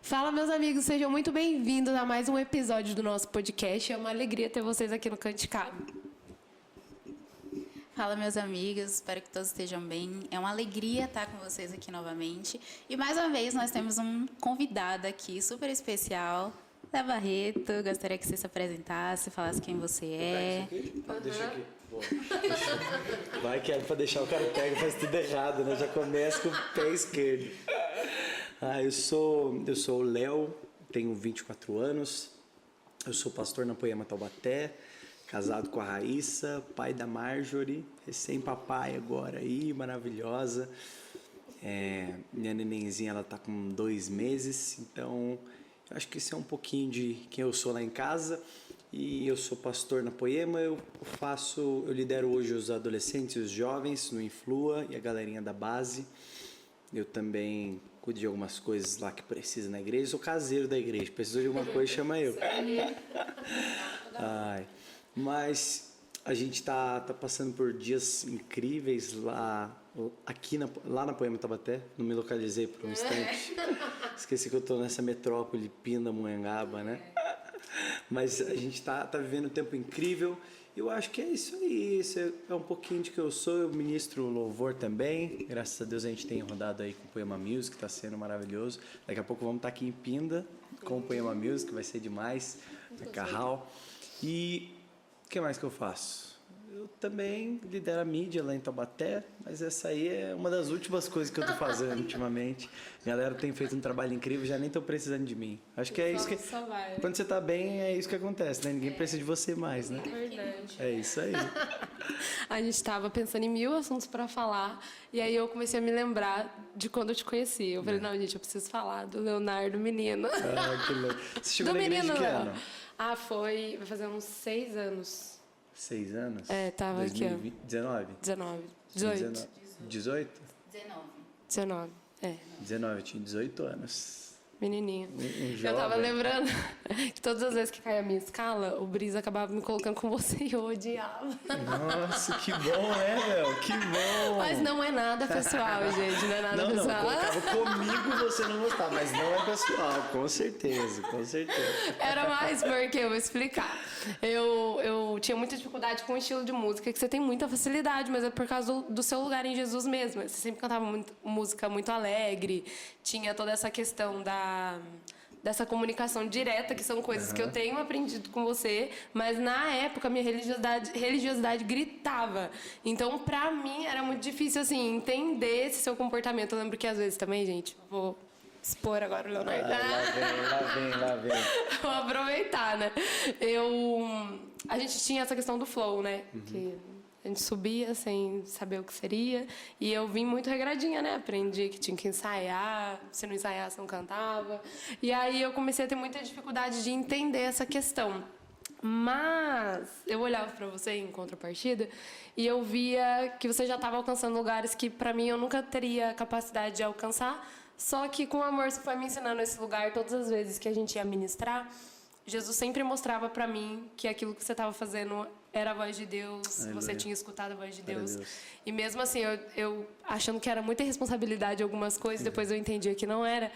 Fala, meus amigos, sejam muito bem-vindos a mais um episódio do nosso podcast. É uma alegria ter vocês aqui no Canticado. Fala, meus amigos, espero que todos estejam bem. É uma alegria estar com vocês aqui novamente. E mais uma vez nós temos um convidado aqui super especial, Zé Barreto. Gostaria que você se apresentasse, falasse quem você é. Deixa aqui. Boa. Vai que é pra deixar o cara pega e faz tudo errado, né? Já começa com o pé esquerdo. Eu sou o Léo, tenho 24 anos. Eu sou pastor na Poema Taubaté, casado com a Raíssa, pai da Marjorie, recém-papai agora aí, maravilhosa. Minha nenenzinha, ela tá com 2 meses, então eu acho que esse é um pouquinho de quem eu sou lá em casa. E eu sou pastor na Poema, eu lidero hoje os adolescentes e os jovens no Influa e a galerinha da base. Eu também cuido de algumas coisas lá que precisa na igreja, eu sou caseiro da igreja, precisou de alguma coisa, chama eu. Mas a gente tá passando por dias incríveis lá na Poema Taubaté. Não me localizei por um instante. Esqueci que eu tô nessa metrópole Pindamonhangaba, né? Mas a gente tá vivendo um tempo incrível. Eu acho que é isso aí. Isso é um pouquinho de que eu sou. Eu ministro louvor também. Graças a Deus a gente tem rodado aí com o Poema Music, tá sendo maravilhoso. Daqui a pouco vamos estar aqui em Pinda com o Poema Music, vai ser demais. Na Carral. E o que mais que eu faço? Eu também lidero a mídia lá em Taubaté, mas essa aí é uma das últimas coisas que eu tô fazendo ultimamente. A galera tem feito um trabalho incrível, já nem tô precisando de mim. Acho que é isso que... Quando você tá bem, é isso que acontece, né? Ninguém precisa de você mais, né? Verdade. É isso aí. A gente estava pensando em 1000 assuntos para falar, e aí eu comecei a me lembrar de quando eu te conheci. Eu falei, não, gente, eu preciso falar do Leonardo, menino. Que louco. Você chegou na igreja de que ano? Vai fazer uns 6 anos. 6 anos? Tava 2020, aqui, ó. 19? 18. 18? 19. 19, eu tinha 18 anos. Menininho. Jovem. Eu tava lembrando que todas as vezes que caía a minha escala, o Brisa acabava me colocando com você e eu odiava. Nossa, que bom, né, Léo? Que bom! Mas não é nada pessoal, gente. Não é nada pessoal. Não, colocava comigo você não gostava, mas não é pessoal, com certeza. Era mais porque, eu vou explicar. Eu tinha muita dificuldade com o estilo de música, que você tem muita facilidade, mas é por causa do seu lugar em Jesus mesmo. Você sempre cantava música muito alegre, tinha toda essa questão dessa comunicação direta, que são coisas que eu tenho aprendido com você, mas na época minha religiosidade gritava. Então, pra mim, era muito difícil, assim, entender esse seu comportamento. Eu lembro que às vezes também, gente, vou expor agora o Leonardo. Lá vem. Vou aproveitar, né? A gente tinha essa questão do flow, né? Que a gente subia sem saber o que seria. E eu vim muito regradinha, né? Aprendi que tinha que ensaiar. Se não ensaiasse, não cantava. E aí eu comecei a ter muita dificuldade de entender essa questão. Mas eu olhava pra você em contrapartida e eu via que você já estava alcançando lugares que pra mim eu nunca teria capacidade de alcançar. Só que com amor você foi me ensinando esse lugar. Todas as vezes que a gente ia ministrar, Jesus sempre mostrava pra mim que aquilo que você estava fazendo era a voz de Deus. Aleluia. Você tinha escutado a voz de Deus. E mesmo assim, eu achando que era muita responsabilidade algumas coisas, depois eu entendi que não era.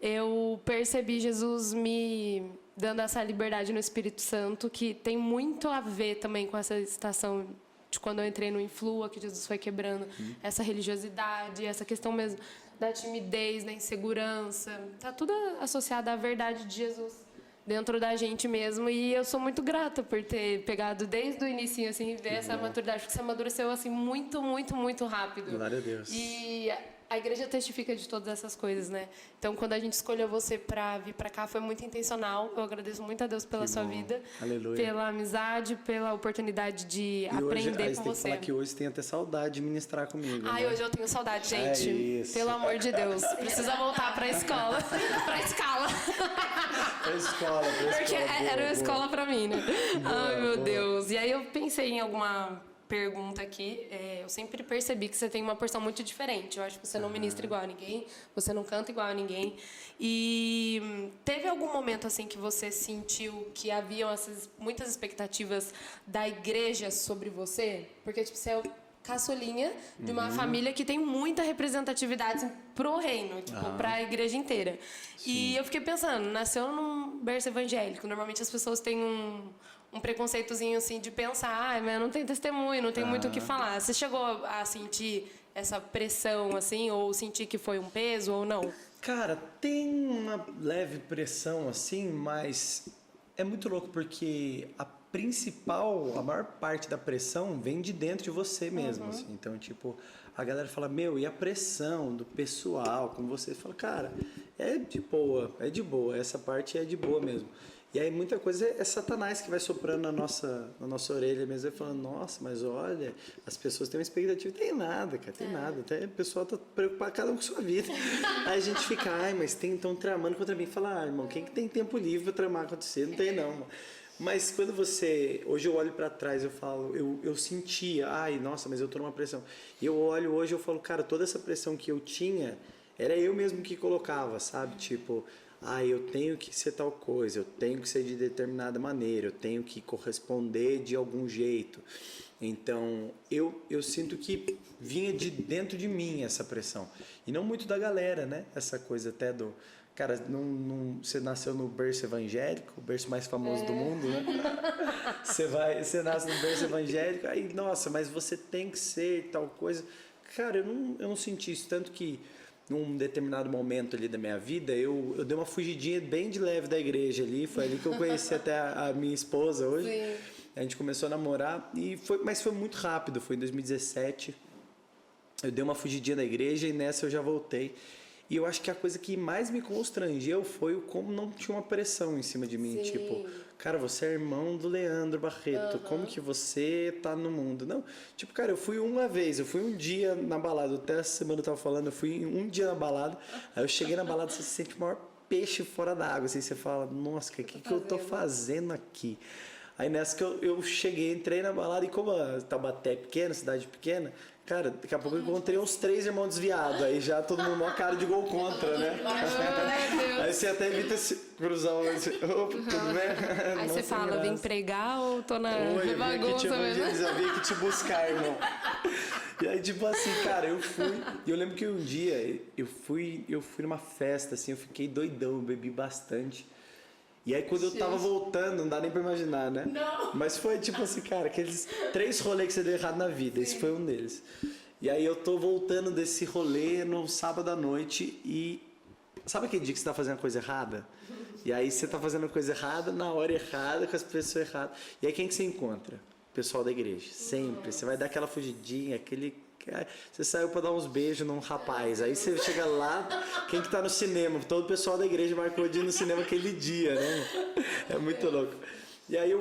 Eu percebi Jesus me dando essa liberdade no Espírito Santo, que tem muito a ver também com essa estação de quando eu entrei no Influa, que Jesus foi quebrando essa religiosidade, essa questão mesmo da timidez, da insegurança. Tá tudo associado à verdade de Jesus dentro da gente mesmo, e eu sou muito grata por ter pegado desde o início, assim, ver essa maturidade, porque você amadureceu, assim, muito, muito, muito rápido. Glória a Deus. E a igreja testifica de todas essas coisas, né? Então, quando a gente escolheu você para vir para cá, foi muito intencional. Eu agradeço muito a Deus pela sua vida. Aleluia. Pela amizade, pela oportunidade de aprender com você. Tem que falar que hoje você tem até saudade de ministrar comigo. Né? Hoje eu tenho saudade, gente. Isso. Pelo amor de Deus. Precisa voltar para a escola. Para escala. Porque era uma escola para mim, né? Ai, meu Deus. E aí eu pensei em alguma pergunta aqui. Eu sempre percebi que você tem uma porção muito diferente. Eu acho que você não ministra igual a ninguém, você não canta igual a ninguém. E teve algum momento assim que você sentiu que haviam muitas expectativas da igreja sobre você? Porque tipo, você é caçulinha de uma família que tem muita representatividade assim, pro reino, tipo, pra igreja inteira. E eu fiquei pensando, nasceu num berço evangélico. Normalmente as pessoas têm um preconceitozinho assim de pensar, mas eu não tenho testemunho, não tenho muito o que falar. Você chegou a sentir essa pressão, assim, ou sentir que foi um peso ou não? Cara, tem uma leve pressão assim, mas é muito louco porque a maior parte da pressão vem de dentro de você mesmo, assim. Então, tipo, a galera fala, meu, e a pressão do pessoal, como você fala, cara, é de boa, essa parte é de boa mesmo. E aí muita coisa é Satanás que vai soprando na nossa orelha mesmo, e falando, nossa, mas olha, as pessoas têm uma expectativa. Tem nada, cara, tem nada. Até o pessoal tá preocupado cada um com a sua vida. Aí a gente fica, ai, mas estão tramando contra mim. Fala, ah, irmão, quem que tem tempo livre pra tramar contra você? Não tem não, mano. Mas quando hoje eu olho pra trás, eu falo, eu sentia, ai, nossa, mas eu tô numa pressão. E eu olho hoje, eu falo, cara, toda essa pressão que eu tinha, era eu mesmo que colocava, sabe? Tipo, eu tenho que ser tal coisa, eu tenho que ser de determinada maneira, eu tenho que corresponder de algum jeito. Então, eu sinto que vinha de dentro de mim essa pressão. E não muito da galera, né? Essa coisa até do... Cara, você nasceu no berço evangélico, o berço mais famoso do mundo, né? Você nasce no berço evangélico, aí, nossa, mas você tem que ser tal coisa. Cara, eu não senti isso, tanto que num determinado momento ali da minha vida, eu dei uma fugidinha bem de leve da igreja ali, foi ali que eu conheci até a minha esposa hoje. Sim. A gente começou a namorar, mas foi muito rápido, foi em 2017. Eu dei uma fugidinha da igreja e nessa eu já voltei. E eu acho que a coisa que mais me constrangeu foi o como não tinha uma pressão em cima de mim. Sim. Tipo, cara, você é irmão do Leandro Barreto, como que você tá no mundo? Não, tipo, cara, eu fui um dia na balada, até essa semana eu tava falando, eu fui um dia na balada, aí eu cheguei na balada, você se sente o maior peixe fora d'água, assim, você fala, nossa, o que eu tô fazendo aqui? Aí nessa que eu cheguei, entrei na balada e como a Taubaté é pequena, cidade pequena, cara, daqui a pouco eu encontrei uns 3 irmãos desviados, aí já todo mundo uma cara de gol contra, né? Aí você até evita se cruzar assim, opa, tudo bem? Aí você fala, vim pregar ou tô na bagunça mesmo? Eu vim aqui te buscar, irmão. E aí, tipo assim, cara, eu fui. E eu lembro que um dia eu fui numa festa, assim, eu fiquei doidão, eu bebi bastante. E aí quando eu tava voltando, não dá nem pra imaginar, né? Não. Mas foi tipo assim, cara, aqueles 3 rolês que você deu errado na vida, esse foi um deles. E aí eu tô voltando desse rolê no sábado à noite e... Sabe aquele dia que você tá fazendo a coisa errada? E aí você tá fazendo a coisa errada, na hora errada, com as pessoas erradas. E aí quem que você encontra? O pessoal da igreja, sempre. Você vai dar aquela fugidinha, você saiu pra dar uns beijos num rapaz. Aí você chega lá, quem que tá no cinema? Todo o pessoal da igreja marcou de ir no cinema aquele dia, né? É muito louco. E aí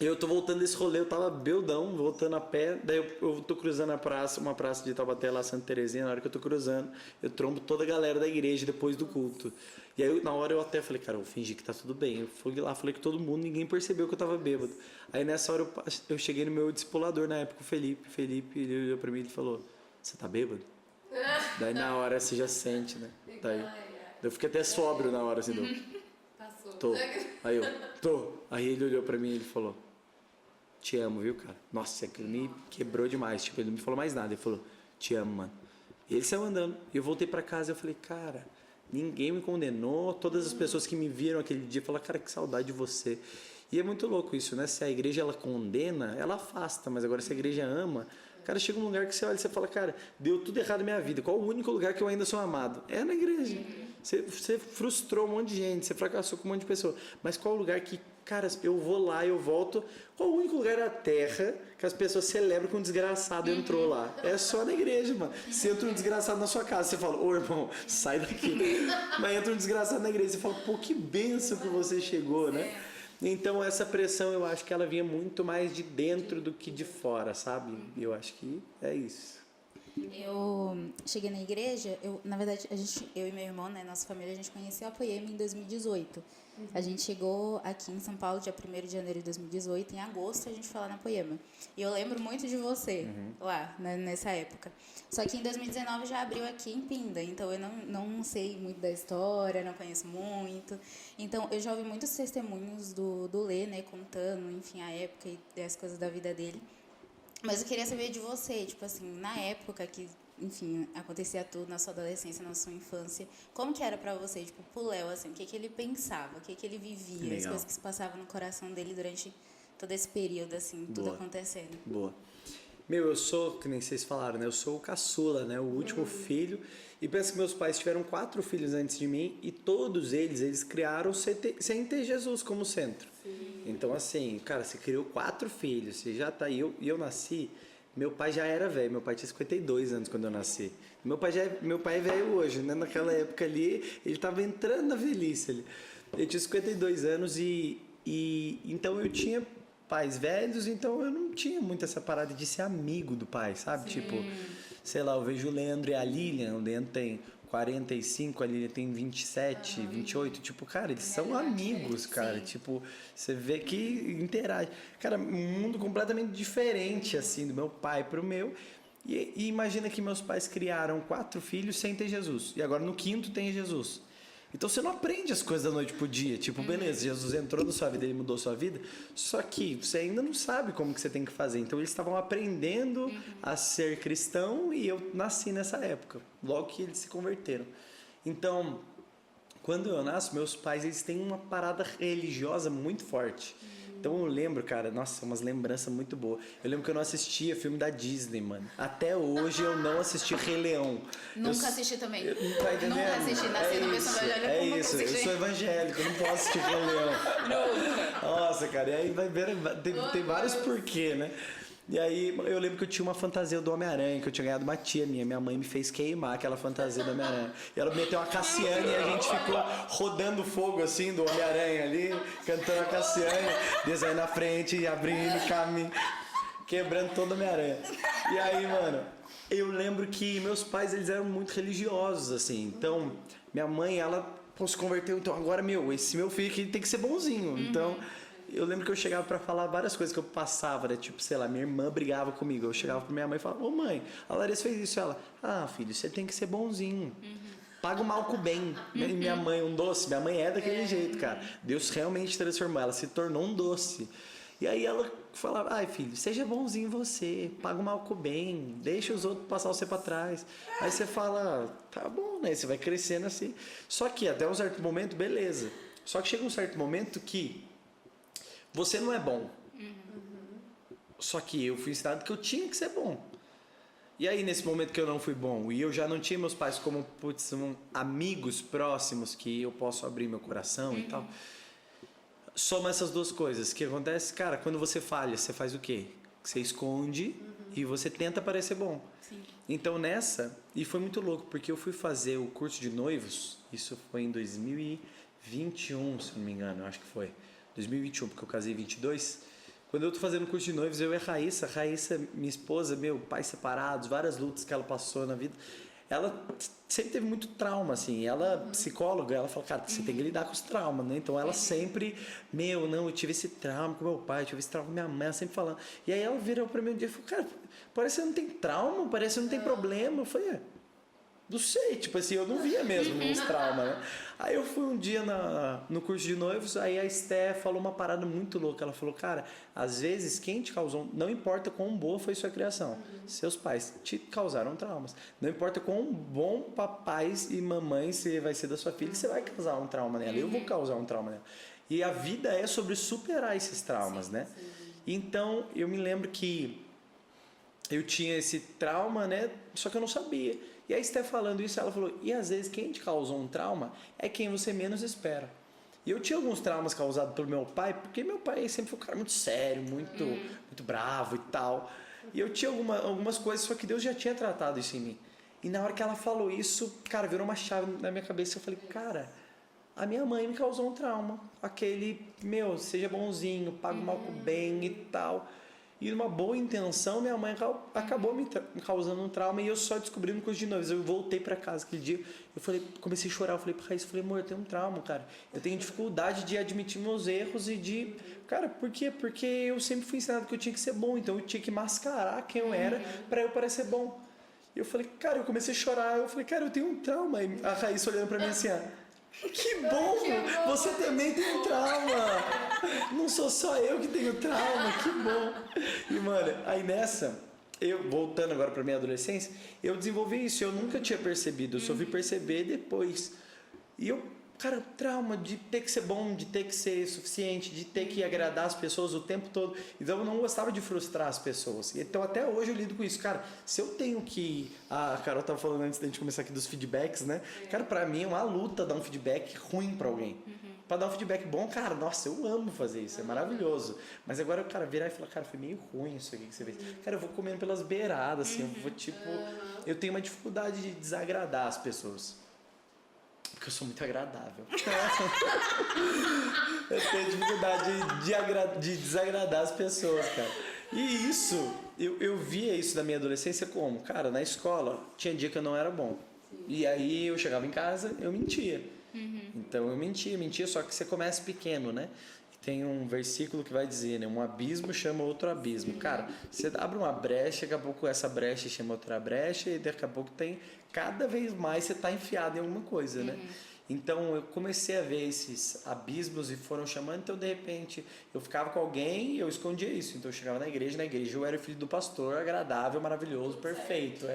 eu tô voltando desse rolê, eu tava beldão, voltando a pé, daí eu tô cruzando uma praça de Taubaté lá, Santa Terezinha, na hora que eu tô cruzando, eu trombo toda a galera da igreja depois do culto. E aí na hora eu até falei, cara, eu fingi que tá tudo bem. Eu fui lá, falei com todo mundo, ninguém percebeu que eu tava bêbado. Aí nessa hora eu cheguei no meu discipulador na época, o Felipe, ele olhou pra mim e falou, você tá bêbado? Daí na hora você já sente, né? Daí eu fiquei até sóbrio na hora, assim, Passou. Tô. Aí eu, tô. Aí ele olhou pra mim e ele falou, te amo, viu, cara? Nossa, aquilo me quebrou demais. Tipo, ele não me falou mais nada. Ele falou, te amo, mano. E ele saiu andando. E eu voltei pra casa e eu falei, cara, ninguém me condenou. Todas as pessoas que me viram aquele dia falaram, cara, que saudade de você. E é muito louco isso, né? Se a igreja, ela condena, ela afasta. Mas agora, se a igreja ama, cara, chega um lugar que você olha e você fala, cara, deu tudo errado na minha vida. Qual o único lugar que eu ainda sou amado? É na igreja. Você frustrou um monte de gente, você fracassou com um monte de pessoas. Mas qual o lugar que, cara, eu vou lá, eu volto. Qual o único lugar da terra que as pessoas celebram que um desgraçado entrou lá? É só na igreja, mano. Se entra um desgraçado na sua casa, você fala, ô irmão, sai daqui. Mas entra um desgraçado na igreja, você fala, pô, que bênção que você chegou, né? Então essa pressão, eu acho que ela vinha muito mais de dentro do que de fora, sabe? Eu acho que é isso. Eu cheguei na igreja, na verdade, eu e meu irmão, né, nossa família, a gente conheceu a Poema em 2018. A gente chegou aqui em São Paulo, dia 1º de janeiro de 2018, em agosto a gente foi lá na Poema. E eu lembro muito de você lá, né, nessa época. Só que em 2019 já abriu aqui em Pinda, então eu não sei muito da história, não conheço muito. Então eu já ouvi muitos testemunhos do Lê, né, contando, enfim, a época e as coisas da vida dele. Mas eu queria saber de você, tipo assim, na época que, enfim, acontecia tudo na sua adolescência, na sua infância, como que era pra você, tipo, pro Léo, assim, o que que ele pensava, o que que ele vivia, as Legal. coisas que se passavam no coração dele durante todo esse período, assim, tudo Boa. acontecendo? Boa. Meu, eu sou, que nem vocês falaram, né? Eu sou o caçula, né? O último filho. E pensa que meus pais tiveram 4 filhos antes de mim e todos eles criaram sem ter Jesus como centro. Então, assim, cara, você criou 4 filhos, você já tá aí. E eu nasci, meu pai já era velho, meu pai tinha 52 anos quando eu nasci. Meu pai é velho hoje, né? Naquela época ali, ele tava entrando na velhice ali. Ele tinha 52 anos e então eu tinha pais velhos, então eu não tinha muito essa parada de ser amigo do pai, sabe? Tipo, sei lá, eu vejo o Leandro e a Lilian, o Leandro tem 45, a Lilian tem 27, 28, tipo, cara, eles são amigos, cara, tipo, você vê que interage. Cara, um mundo completamente diferente, assim, do meu pai pro meu. E imagina que meus pais criaram 4 filhos sem ter Jesus, e agora no 5º tem Jesus. Então você não aprende as coisas da noite pro dia. Tipo, beleza, Jesus entrou na sua vida, ele mudou a sua vida, só que você ainda não sabe como que você tem que fazer. Então eles estavam aprendendo a ser cristão e eu nasci nessa época, logo que eles se converteram. Então, quando eu nasço, meus pais eles têm uma parada religiosa muito forte. Então eu lembro, cara, nossa, umas lembranças muito boas. Eu lembro que eu não assistia filme da Disney, mano. Até hoje eu não assisti Rei Leão. Nunca assisti também. Tá entendendo? Nunca assisti, nasci no berço evangélico. É nunca isso, eu assisti. sou evangélico, eu não posso assistir Rei Leão. Nunca. Nossa, cara, e aí vai ver, tem vários porquê, né? E aí eu lembro que eu tinha uma fantasia do Homem-Aranha, que eu tinha ganhado uma tia minha. Minha mãe me fez queimar aquela fantasia do Homem-Aranha. E ela meteu uma Cassiane e a gente ficou rodando fogo assim do Homem-Aranha ali, cantando a Cassiane, Deus aí na frente, abrindo caminho, quebrando todo o Homem-Aranha. E aí, mano, eu lembro que meus pais, eles eram muito religiosos, assim. Então, minha mãe, ela se converteu. Então, agora, esse meu filho aqui tem que ser bonzinho. Então, eu lembro que eu chegava pra falar várias coisas que eu passava, né? Tipo, sei lá, minha irmã brigava comigo. Eu chegava pra minha mãe e falava, ô mãe, a Larissa fez isso. Ela, filho, você tem que ser bonzinho. Paga o mal com o bem. E minha mãe, um doce. Minha mãe é daquele jeito, cara. Deus realmente transformou. Ela se tornou um doce. E aí ela falava, filho, seja bonzinho você, paga o mal com o bem, deixa os outros passar você pra trás. Aí você fala, tá bom, né? Você vai crescendo assim. Só que até um certo momento, beleza. Só que chega um certo momento que você não é bom. Só que eu fui ensinado que eu tinha que ser bom. E aí, nesse momento que eu não fui bom, e eu já não tinha meus pais como amigos próximos que eu posso abrir meu coração e tal, soma essas duas coisas. O que acontece? Cara, quando você falha, você faz o quê? Você esconde e você tenta parecer bom. Sim. Então, e foi muito louco, porque eu fui fazer o curso de noivos, isso foi em 2021, se não me engano, eu acho que foi. 2021, porque eu casei em 22. Quando eu tô fazendo curso de noivos, eu e a Raíssa, minha esposa, pais separados, várias lutas que ela passou na vida. Ela sempre teve muito trauma, assim. Ela, psicóloga, ela fala, cara, você tem que lidar com os traumas, né? Então ela sempre, eu tive esse trauma com meu pai, eu tive esse trauma com minha mãe, ela sempre falando. E aí ela virou pra mim um dia e falou, cara, parece que você não tem trauma, parece que você não tem problema. Eu falei, não sei, tipo assim, eu não via mesmo uns traumas, né? Aí eu fui um dia no curso de noivos, aí a Esté falou uma parada muito louca. Ela falou, cara, às vezes quem te causou, não importa quão boa foi sua criação, seus pais te causaram traumas. Não importa quão bom papais e mamães você vai ser da sua filha, você vai causar um trauma nela, eu vou causar um trauma nela. E a vida é sobre superar esses traumas, né? Então, eu me lembro que eu tinha esse trauma, né? Só que eu não sabia. E aí, Steph falando isso, ela falou, e às vezes quem te causou um trauma é quem você menos espera. E eu tinha alguns traumas causados pelo meu pai, porque meu pai sempre foi um cara muito sério, muito bravo e tal. E eu tinha algumas coisas, só que Deus já tinha tratado isso em mim. E na hora que ela falou isso, cara, virou uma chave na minha cabeça. Eu falei, cara, a minha mãe me causou um trauma. Aquele, seja bonzinho, paga o mal com o bem e tal. E numa boa intenção, minha mãe acabou me causando um trauma e eu só descobri no curso de noivos. Eu voltei pra casa aquele dia, comecei a chorar. Eu falei pra Raíssa, amor, eu tenho um trauma, cara. Eu tenho dificuldade de admitir meus erros e de... Cara, por quê? Porque eu sempre fui ensinado que eu tinha que ser bom, então eu tinha que mascarar quem eu era pra eu parecer bom. E eu falei, cara, eu comecei a chorar. Eu falei, cara, eu tenho um trauma. E a Raíssa olhando pra mim assim, Que bom! Você também tem um trauma! Não sou só eu que tenho trauma, que bom! E, mano, aí nessa, eu, voltando agora pra minha adolescência, eu desenvolvi isso, eu nunca tinha percebido, eu só fui perceber depois. E eu, cara, trauma de ter que ser bom, de ter que ser suficiente, de ter que agradar as pessoas o tempo todo. Então eu não gostava de frustrar as pessoas. Então até hoje eu lido com isso. Cara, se eu tenho que... A Carol tava falando antes da gente começar aqui dos feedbacks, né? Cara, pra mim é uma luta dar um feedback ruim pra alguém. Pra dar um feedback bom, cara, nossa, eu amo fazer isso, é maravilhoso. Mas agora o cara virar e falar, cara, foi meio ruim isso aqui que você fez. Cara, eu vou comendo pelas beiradas, assim, eu vou tipo... Eu tenho uma dificuldade de desagradar as pessoas. Porque eu sou muito agradável. Eu tenho dificuldade de desagradar as pessoas, cara. E isso, eu via isso na minha adolescência como? Cara, na escola, tinha dia que eu não era bom. E aí eu chegava em casa, eu mentia. Então eu mentia, só que você começa pequeno, né? Tem um versículo que vai dizer, né? Um abismo chama outro abismo. Cara, você abre uma brecha, daqui a pouco essa brecha chama outra brecha, e daqui a pouco tem... Cada vez mais você está enfiado em alguma coisa, né? Então eu comecei a ver esses abismos e foram chamando, então de repente eu ficava com alguém e eu escondia isso. Então eu chegava na igreja eu era o filho do pastor, agradável, maravilhoso, perfeito.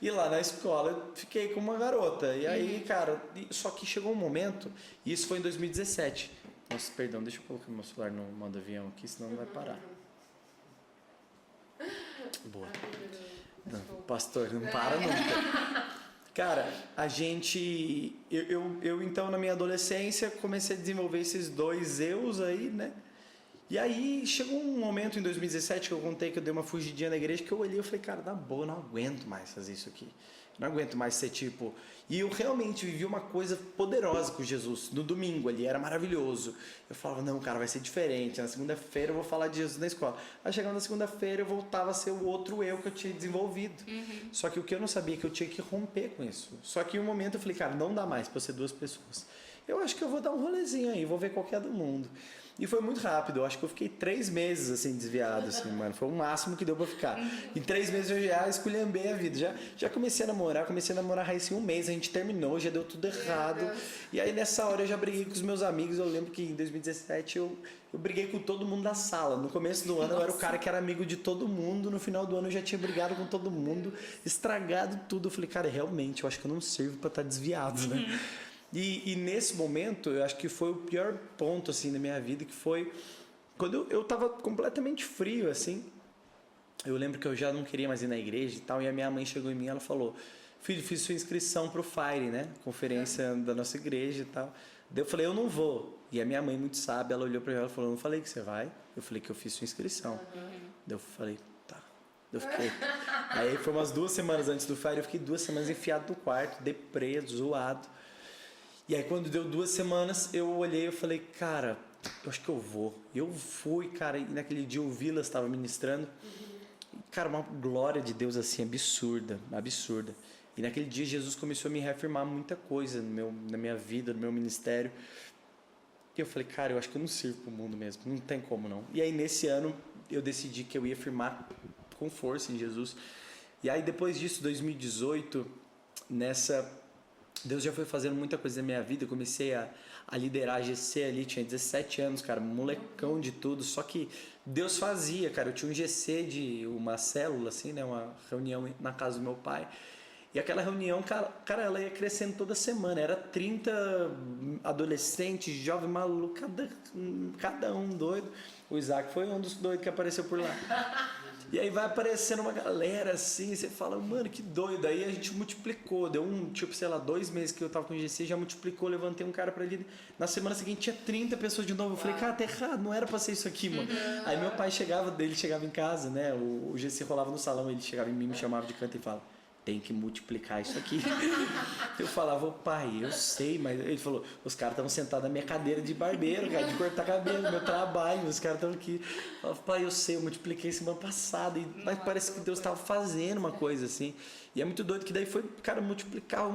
E lá na escola eu fiquei com uma garota. E aí, cara, só que chegou um momento, e isso foi em 2017. Nossa, perdão, deixa eu colocar meu celular no modo avião aqui, senão não vai parar. Boa. Não, pastor, não para nunca. Cara, a gente... Eu então, na minha adolescência, comecei a desenvolver esses dois eus aí, né? E aí, chegou um momento em 2017 que eu contei que eu dei uma fugidinha na igreja, que eu olhei e falei, cara, na boa, eu não aguento mais fazer isso aqui. Não aguento mais ser tipo... E eu realmente vivi uma coisa poderosa com Jesus. No domingo ali, era maravilhoso. Eu falava, não, cara, vai ser diferente. Na segunda-feira eu vou falar de Jesus na escola. Aí chegando na segunda-feira eu voltava a ser o outro eu que eu tinha desenvolvido. Só que o que eu não sabia é que eu tinha que romper com isso. Só que em um momento eu falei, cara, não dá mais pra ser duas pessoas. Eu acho que eu vou dar um rolezinho aí, vou ver qualquer do mundo. E foi muito rápido, eu acho que eu fiquei 3 meses assim, desviado, assim, mano. Foi o máximo que deu pra ficar. Em 3 meses eu já esculhambei a vida. Já comecei a namorar a Raíssa em 1 mês, a gente terminou, já deu tudo errado. E aí nessa hora eu já briguei com os meus amigos. Eu lembro que em 2017 eu briguei com todo mundo da sala. No começo do ano eu era o cara que era amigo de todo mundo. No final do ano eu já tinha brigado com todo mundo, estragado tudo. Eu falei, cara, realmente, eu acho que eu não sirvo pra estar desviado, né? E nesse momento, eu acho que foi o pior ponto, assim, na minha vida, que foi quando eu tava completamente frio, assim. Eu lembro que eu já não queria mais ir na igreja e tal, e a minha mãe chegou em mim e ela falou, filho, fiz sua inscrição pro Fire, né? Conferência da nossa igreja e tal. Daí eu falei, eu não vou. E a minha mãe, muito sábia, ela olhou pra ela e falou, não falei que você vai? Eu falei que eu fiz sua inscrição. Daí eu falei, tá. Eu fiquei... Aí foi umas 2 semanas antes do Fire, eu fiquei 2 semanas enfiado no quarto, deprê, zoado. E aí quando deu 2 semanas, eu olhei e falei, cara, eu acho que eu vou. E eu fui, cara, e naquele dia o Vilas estava ministrando. Cara, uma glória de Deus assim, absurda. E naquele dia Jesus começou a me reafirmar muita coisa na minha vida, no meu ministério. E eu falei, cara, eu acho que eu não sirvo pro mundo mesmo, não tem como não. E aí nesse ano eu decidi que eu ia firmar com força em Jesus. E aí depois disso, 2018, Deus já foi fazendo muita coisa na minha vida. Eu comecei a liderar a GC ali, tinha 17 anos, cara, molecão de tudo. Só que Deus fazia, cara. Eu tinha um GC de uma célula, assim, né? Uma reunião na casa do meu pai. E aquela reunião, cara, ela ia crescendo toda semana. Era 30 adolescentes, jovens, malucos, cada um doido. O Isaac foi um dos doidos que apareceu por lá. E aí vai aparecendo uma galera assim, e você fala, mano, que doido. Aí a gente multiplicou, deu tipo, sei lá, 2 meses que eu tava com o GC, já multiplicou, levantei um cara pra ali. Na semana seguinte tinha 30 pessoas de novo. Eu falei, cara, tá errado, não era pra ser isso aqui, mano. Aí meu pai chegava em casa, né, o GC rolava no salão, ele chegava em mim, me chamava de canto e falava, tem que multiplicar isso aqui. Eu falava, pai, eu sei, mas ele falou, os caras estão sentados na minha cadeira de barbeiro, cara, de cortar cabelo, meu trabalho, os caras estão aqui. Eu falava, pai, eu sei, eu multipliquei semana passada, mas parece que Deus estava fazendo uma coisa assim. E é muito doido que daí foi, cara, multiplicava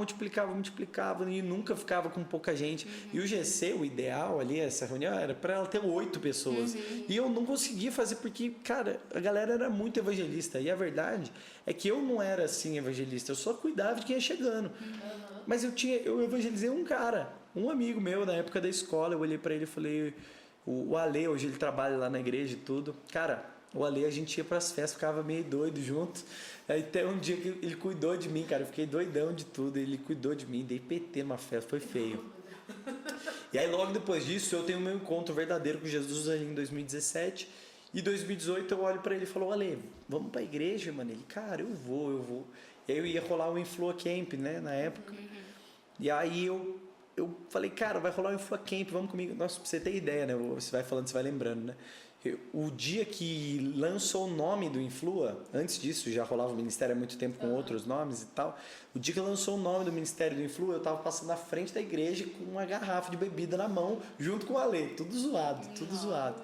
e nunca ficava com pouca gente. E o GC, o ideal ali, essa reunião, era para ela ter 8 pessoas. E eu não conseguia fazer porque, cara, a galera era muito evangelista. E a verdade é que eu não era assim evangelista, eu só cuidava de quem ia chegando. Mas eu evangelizei um cara. um amigo meu na época da escola, eu olhei pra ele e falei, o Ale, hoje ele trabalha lá na igreja e tudo. Cara, o Ale, a gente ia pras festas, ficava meio doido junto. Aí até um dia que ele cuidou de mim, cara, eu fiquei doidão de tudo, ele cuidou de mim, dei PT numa festa, foi feio. E aí logo depois disso eu tenho o meu encontro verdadeiro com Jesus ali em 2017. E 2018 eu olho pra ele e falo, Ale, vamos pra igreja, mano? Ele, cara, eu vou. E aí eu ia rolar o Influa Camp, né, na época. E aí eu falei, cara, vai rolar o Influa Camp, vamos comigo. Nossa, pra você ter ideia, né, você vai falando, você vai lembrando, né. O dia que lançou o nome do Influa, antes disso já rolava o ministério há muito tempo com outros nomes e tal. O dia que lançou o nome do ministério do Influa, eu tava passando na frente da igreja com uma garrafa de bebida na mão, junto com o Ale, tudo zoado.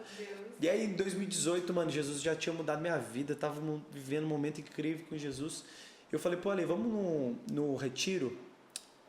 E aí em 2018, mano, Jesus já tinha mudado minha vida, tava vivendo um momento incrível com Jesus. Eu falei, pô, Ale, vamos no retiro?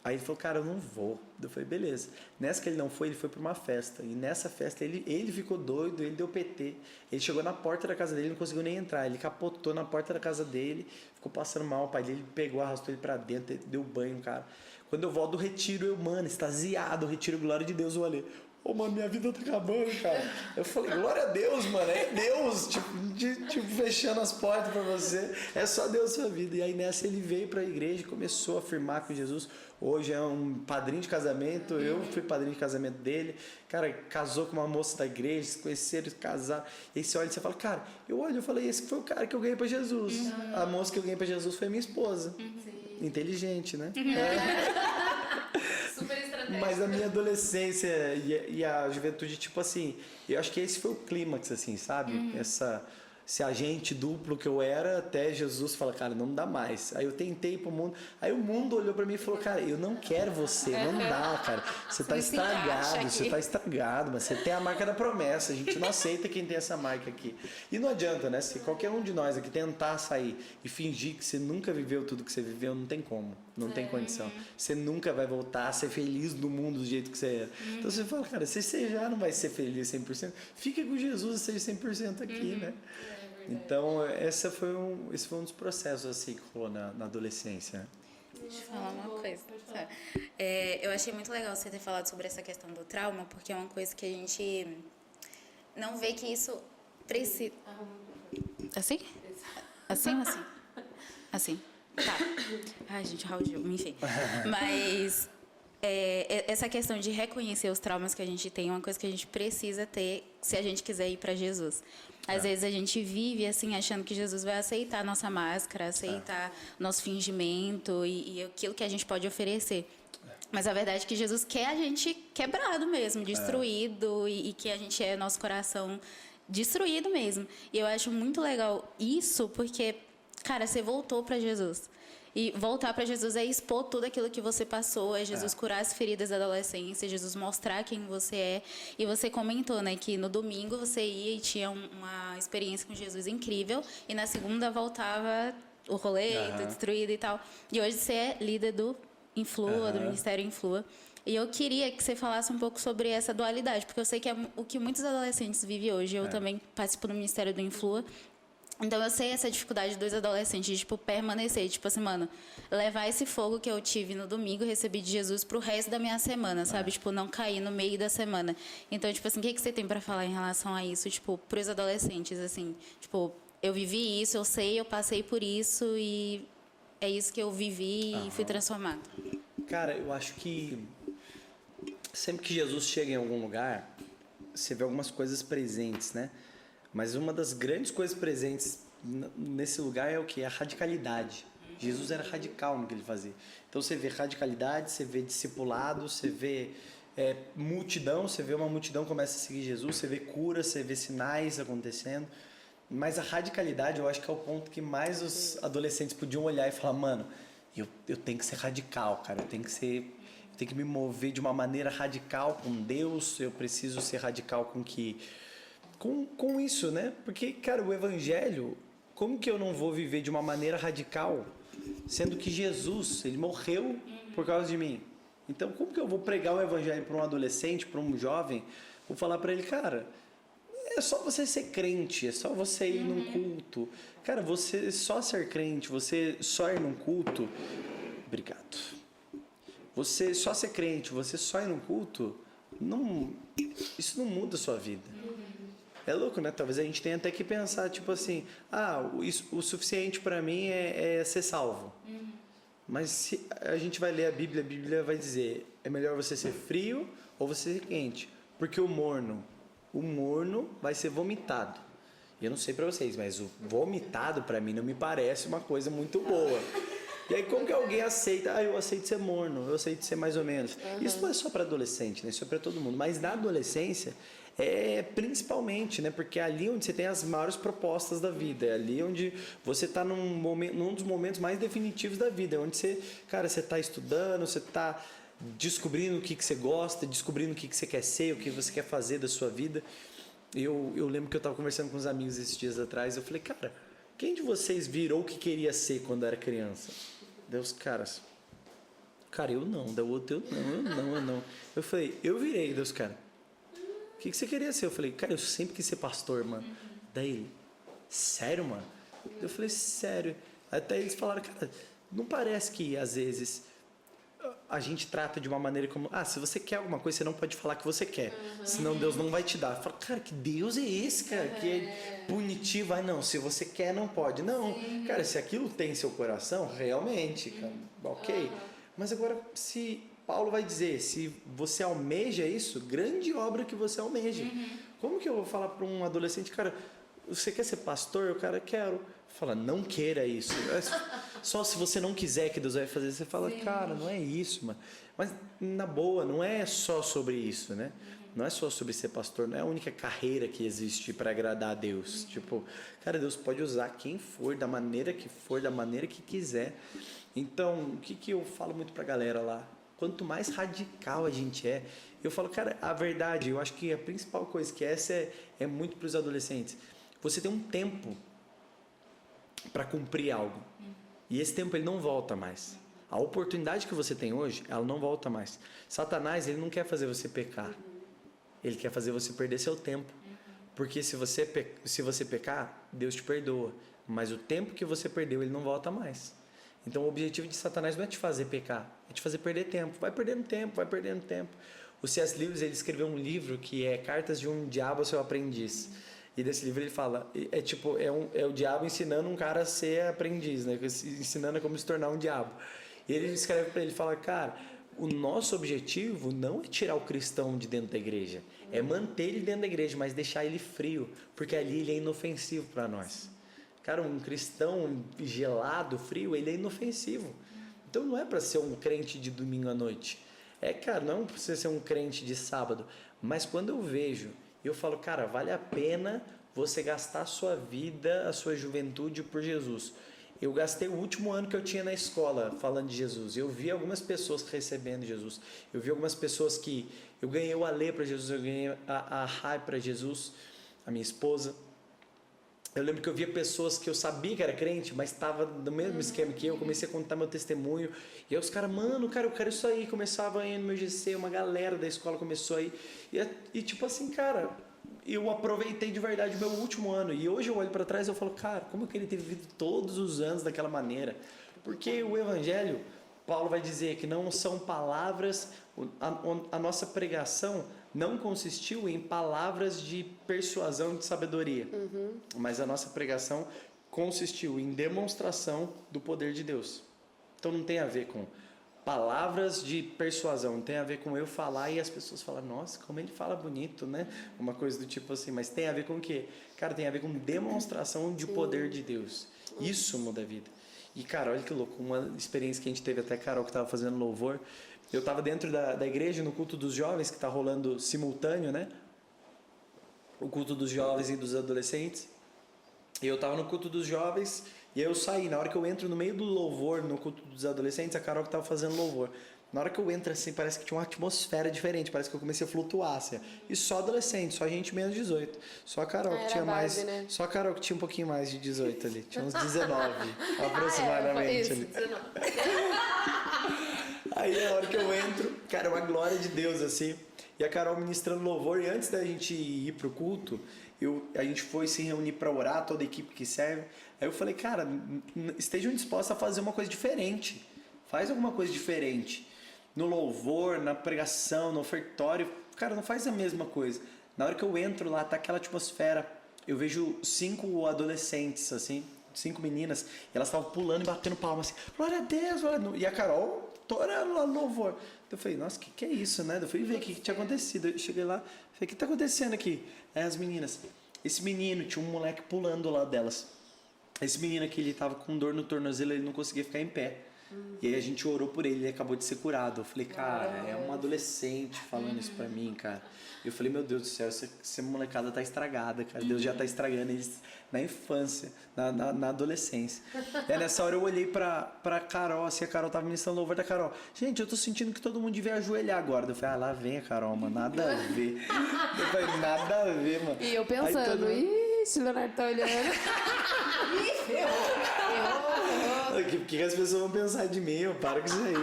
Aí ele falou, cara, eu não vou. Eu falei, beleza. Nessa que ele não foi, ele foi para uma festa. E nessa festa ele ficou doido, ele deu PT. Ele chegou na porta da casa dele, não conseguiu nem entrar. Ele capotou na porta da casa dele, ficou passando mal. O pai dele pegou, arrastou ele para dentro, deu banho, cara. Quando eu volto do retiro, eu, mano, extasiado, retiro, glória de Deus, eu olhei. Ô, mano, minha vida tá acabando, cara. Eu falei, glória a Deus, mano, é Deus, tipo, fechando as portas pra você. É só Deus sua vida. E aí nessa ele veio pra igreja e começou a firmar com Jesus. Hoje é um padrinho de casamento, eu fui padrinho de casamento dele. Cara, casou com uma moça da igreja, se conheceram, se casaram. E aí você olha e você fala, cara, eu olho e falei, esse foi o cara que eu ganhei pra Jesus. A moça que eu ganhei pra Jesus foi minha esposa. Inteligente, né? Super estratégico. Mas a minha adolescência e a juventude, tipo assim, eu acho que esse foi o clímax, assim, sabe? Esse agente duplo que eu era, até Jesus fala, cara, não dá mais. Aí eu tentei ir pro mundo, aí o mundo olhou pra mim e falou, cara, eu não quero você, não dá, cara. Você tá estragado, mas você tem a marca da promessa, a gente não aceita quem tem essa marca aqui. E não adianta, né? Se qualquer um de nós aqui tentar sair e fingir que você nunca viveu tudo que você viveu, não tem como, não tem condição. Você nunca vai voltar a ser feliz no mundo do jeito que você era. Então você fala, cara, se você já não vai ser feliz 100%, fica com Jesus e seja 100% aqui, né? Então, esse foi um dos processos assim que rolou na adolescência. Deixa eu falar uma coisa. Eu achei muito legal você ter falado sobre essa questão do trauma, porque é uma coisa que a gente não vê que isso precisa... Assim? Assim ou assim? Assim. Tá. Ai, gente, Raul Gil, enfim. Mas... essa questão de reconhecer os traumas que a gente tem é uma coisa que a gente precisa ter se a gente quiser ir para Jesus. Às vezes a gente vive assim achando que Jesus vai aceitar a nossa máscara, aceitar nosso fingimento e aquilo que a gente pode oferecer. Mas a verdade é que Jesus quer a gente quebrado mesmo, destruído e que a gente é nosso coração destruído mesmo. E eu acho muito legal isso porque, cara, você voltou para Jesus. E voltar para Jesus é expor tudo aquilo que você passou, é Jesus curar as feridas da adolescência, Jesus mostrar quem você é. E você comentou, né, que no domingo você ia e tinha uma experiência com Jesus incrível, e na segunda voltava o rolê, destruído e tal. E hoje você é líder do Influa, do Ministério Influa. E eu queria que você falasse um pouco sobre essa dualidade, porque eu sei que é o que muitos adolescentes vivem hoje. Eu também participo do Ministério do Influa. Então, eu sei essa dificuldade dos adolescentes de, tipo, permanecer. Tipo assim, mano, levar esse fogo que eu tive no domingo, recebi de Jesus pro resto da minha semana, sabe? Tipo, não cair no meio da semana. Então, tipo assim, o que você tem pra falar em relação a isso, tipo, pros adolescentes, assim? Tipo, eu vivi isso, eu sei, eu passei por isso e é isso que eu vivi e fui transformado. Cara, eu acho que sempre que Jesus chega em algum lugar, você vê algumas coisas presentes, né? Mas uma das grandes coisas presentes nesse lugar é o que? A radicalidade. Jesus era radical no que ele fazia. Então você vê radicalidade, você vê discipulado, você vê multidão, você vê uma multidão começa a seguir Jesus, você vê cura, você vê sinais acontecendo. Mas a radicalidade eu acho que é o ponto que mais os adolescentes podiam olhar e falar, mano, eu tenho que ser radical, cara, eu tenho que me mover de uma maneira radical com Deus, eu preciso ser radical com isso, né? Porque, cara, o evangelho, como que eu não vou viver de uma maneira radical, sendo que Jesus, ele morreu por causa de mim? Então, como que eu vou pregar o evangelho para um adolescente, para um jovem? Vou falar para ele, cara, é só você ser crente, é só você ir num culto. Cara, você só ser crente, você só ir num culto, obrigado. Você só ser crente, você só ir no culto, isso não muda a sua vida. É louco, né? Talvez a gente tenha até que pensar, tipo assim, o suficiente para mim é ser salvo. Mas se a gente vai ler a Bíblia vai dizer, é melhor você ser frio ou você ser quente. Porque o morno vai ser vomitado. E eu não sei para vocês, mas o vomitado para mim não me parece uma coisa muito boa. E aí como que alguém aceita? Eu aceito ser morno, eu aceito ser mais ou menos. Isso não é só para adolescente, né? Isso é para todo mundo. Mas na adolescência, principalmente, né? Porque é ali onde você tem as maiores propostas da vida. É ali onde você está num dos momentos mais definitivos da vida. É onde você está estudando, você está descobrindo o que você gosta, descobrindo o que você quer ser, o que você quer fazer da sua vida. Eu lembro que eu estava conversando com uns amigos esses dias atrás. Eu falei, cara, quem de vocês virou o que queria ser quando era criança? Deus, cara, eu não. Da outra, eu não. Eu falei, eu virei, Deus, cara. O que você queria ser? Eu falei, cara, eu sempre quis ser pastor, mano. Daí ele, sério, mano? Eu falei, sério. Até eles falaram, cara, não parece que às vezes a gente trata de uma maneira como, se você quer alguma coisa, você não pode falar que você quer, senão Deus não vai te dar. Eu falo, cara, que Deus é esse, cara, que é punitivo? Não, se você quer, não pode. Não, cara, se aquilo tem em seu coração, realmente, cara, ok. Mas agora, se Paulo vai dizer, se você almeja isso, grande obra que você almeja. Como que eu vou falar para um adolescente, cara, você quer ser pastor? O cara, quero. Fala, não queira isso. Só se você não quiser que Deus vai fazer. Você fala, cara, não é isso, mano. Mas, na boa, não é só sobre isso, né? Não é só sobre ser pastor. Não é a única carreira que existe para agradar a Deus. Tipo, cara, Deus pode usar quem for, da maneira que for, da maneira que quiser. Então, o que eu falo muito pra galera lá? Quanto mais radical a gente eu falo, cara, a verdade, eu acho que a principal coisa que essa é muito para os adolescentes. Você tem um tempo para cumprir algo. E esse tempo ele não volta mais. A oportunidade que você tem hoje, ela não volta mais. Satanás, ele não quer fazer você pecar. Ele quer fazer você perder seu tempo. Porque se você pecar, Deus te perdoa. Mas o tempo que você perdeu, ele não volta mais. Então o objetivo de Satanás não é te fazer pecar, é te fazer perder tempo. Vai perdendo tempo. O C.S. Lewis, ele escreveu um livro que é Cartas de um Diabo ao Seu Aprendiz. E desse livro ele fala, é o diabo ensinando um cara a ser aprendiz, né? Ensinando a como se tornar um diabo. E ele escreve para ele, fala, cara, o nosso objetivo não é tirar o cristão de dentro da igreja, é manter ele dentro da igreja, mas deixar ele frio, porque ali ele é inofensivo para nós. Cara, um cristão gelado, frio, ele é inofensivo. Então não é para ser um crente de domingo à noite. Cara, não é para você ser um crente de sábado. Mas quando eu vejo, eu falo, cara, vale a pena você gastar a sua vida, a sua juventude por Jesus. Eu gastei o último ano que eu tinha na escola falando de Jesus. Eu vi algumas pessoas recebendo Jesus. Eu vi algumas pessoas que... Eu ganhei o Alê para Jesus, eu ganhei a Rai para Jesus, a minha esposa. Eu lembro que eu via pessoas que eu sabia que era crente, mas estava no mesmo esquema que eu. Comecei a contar meu testemunho. E aí os caras, mano, cara, eu quero isso aí. Começava a ir no meu GC, uma galera da escola começou a ir. E tipo assim, cara, eu aproveitei de verdade o meu último ano. E hoje eu olho para trás e eu falo, cara, como eu queria ter vivido todos os anos daquela maneira. Porque o evangelho, Paulo vai dizer que não são palavras, a nossa pregação não consistiu em palavras de persuasão de sabedoria, mas a nossa pregação consistiu em demonstração do poder de Deus. Então não tem a ver com palavras de persuasão, não tem a ver com eu falar e as pessoas falam, nossa, como ele fala bonito, né? Uma coisa do tipo assim, mas tem a ver com o quê? Cara, tem a ver com demonstração de poder de Deus. Isso muda a vida. E cara, olha que louco, uma experiência que a gente teve até, Carol, que estava fazendo louvor. Eu estava dentro da igreja, no culto dos jovens, que está rolando simultâneo, né? O culto dos jovens e dos adolescentes. E eu estava no culto dos jovens e eu saí. Na hora que eu entro no meio do louvor, no culto dos adolescentes, a Carol que estava fazendo louvor. Na hora que eu entro assim, parece que tinha uma atmosfera diferente. Parece que eu comecei a flutuar, assim. E só adolescente, só gente menos de 18. Só a Carol que tinha mais... Né? Só a Carol que tinha um pouquinho mais de 18 ali. Tinha uns 19, aproximadamente. Isso, ali. 19. Aí na hora que eu entro, cara, uma glória de Deus, assim. E a Carol ministrando louvor. E antes da gente ir pro culto, a gente foi se reunir para orar, toda a equipe que serve. Aí eu falei, cara, estejam dispostos a fazer uma coisa diferente. Faz alguma coisa diferente. no louvor, na pregação, no ofertório, cara, não faz a mesma coisa. Na hora que eu entro lá, tá aquela atmosfera, eu vejo 5 adolescentes, assim, 5 meninas, e elas estavam pulando e batendo palmas, assim, glória a Deus, glória a Deus. E a Carol torando lá no louvor. Eu falei, nossa, que é isso, né? Eu fui ver o que tinha acontecido. Eu cheguei lá, falei, o que tá acontecendo aqui? Aí as meninas, esse menino, tinha um moleque pulando lá delas. Esse menino aqui, ele tava com dor no tornozelo, ele não conseguia ficar em pé. E aí a gente orou por ele acabou de ser curado. Eu falei, cara, é um adolescente falando isso pra mim, cara. Eu falei, meu Deus do céu, essa molecada tá estragada, cara. Deus já tá estragando eles na infância, na adolescência. E aí nessa hora eu olhei pra Carol, assim, a Carol tava ministrando louvor da Carol. Gente, eu tô sentindo que todo mundo devia ajoelhar agora. Eu falei, lá vem a Carol, mano, nada a ver. Eu falei, nada a ver, mano. E eu pensando, ixi, Leonardo tá olhando. O que as pessoas vão pensar de mim? Eu paro com isso aí.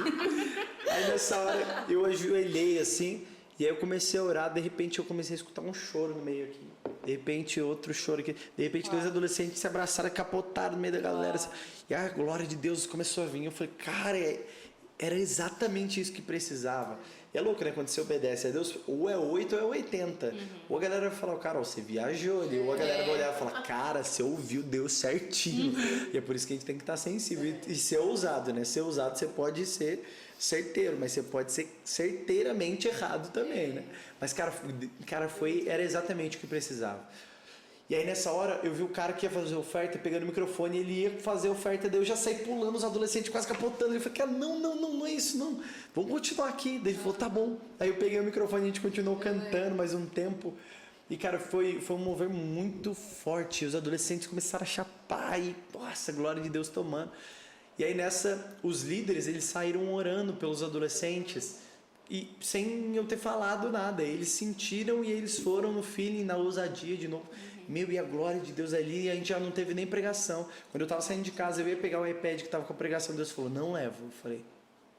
Aí nessa hora eu ajoelhei assim, e aí eu comecei a orar. De repente eu comecei a escutar um choro no meio aqui. De repente outro choro aqui. De repente 2 adolescentes se abraçaram, capotaram no meio da galera. Assim, e a glória de Deus começou a vir. Eu falei, cara, era exatamente isso que precisava. E é louco, né? Quando você obedece a Deus, ou é 8 ou é 80. Ou a galera vai falar, cara, você viajou ali. Ou a galera vai olhar e falar, cara, você ouviu Deus certinho. E é por isso que a gente tem que estar sensível e ser ousado, né? Ser ousado, você pode ser certeiro, mas você pode ser certeiramente errado também, né? Mas, cara, era exatamente o que precisava. E aí nessa hora eu vi o cara que ia fazer oferta, pegando o microfone, ele ia fazer oferta, daí eu já saí pulando, os adolescentes quase capotando. Ele falou, cara, não é isso, não. Vamos continuar aqui. Daí ele falou, tá bom. Aí eu peguei o microfone e a gente continuou cantando mais um tempo. E, cara, foi um mover muito forte. Os adolescentes começaram a chapar e, nossa, glória de Deus tomando. E aí nessa, os líderes, eles saíram orando pelos adolescentes. E sem eu ter falado nada. Eles sentiram e eles foram no feeling, na ousadia de novo. Meu, e a glória de Deus ali, a gente já não teve nem pregação. Quando eu tava saindo de casa, eu ia pegar o iPad que tava com a pregação, Deus falou, não levo. Eu falei,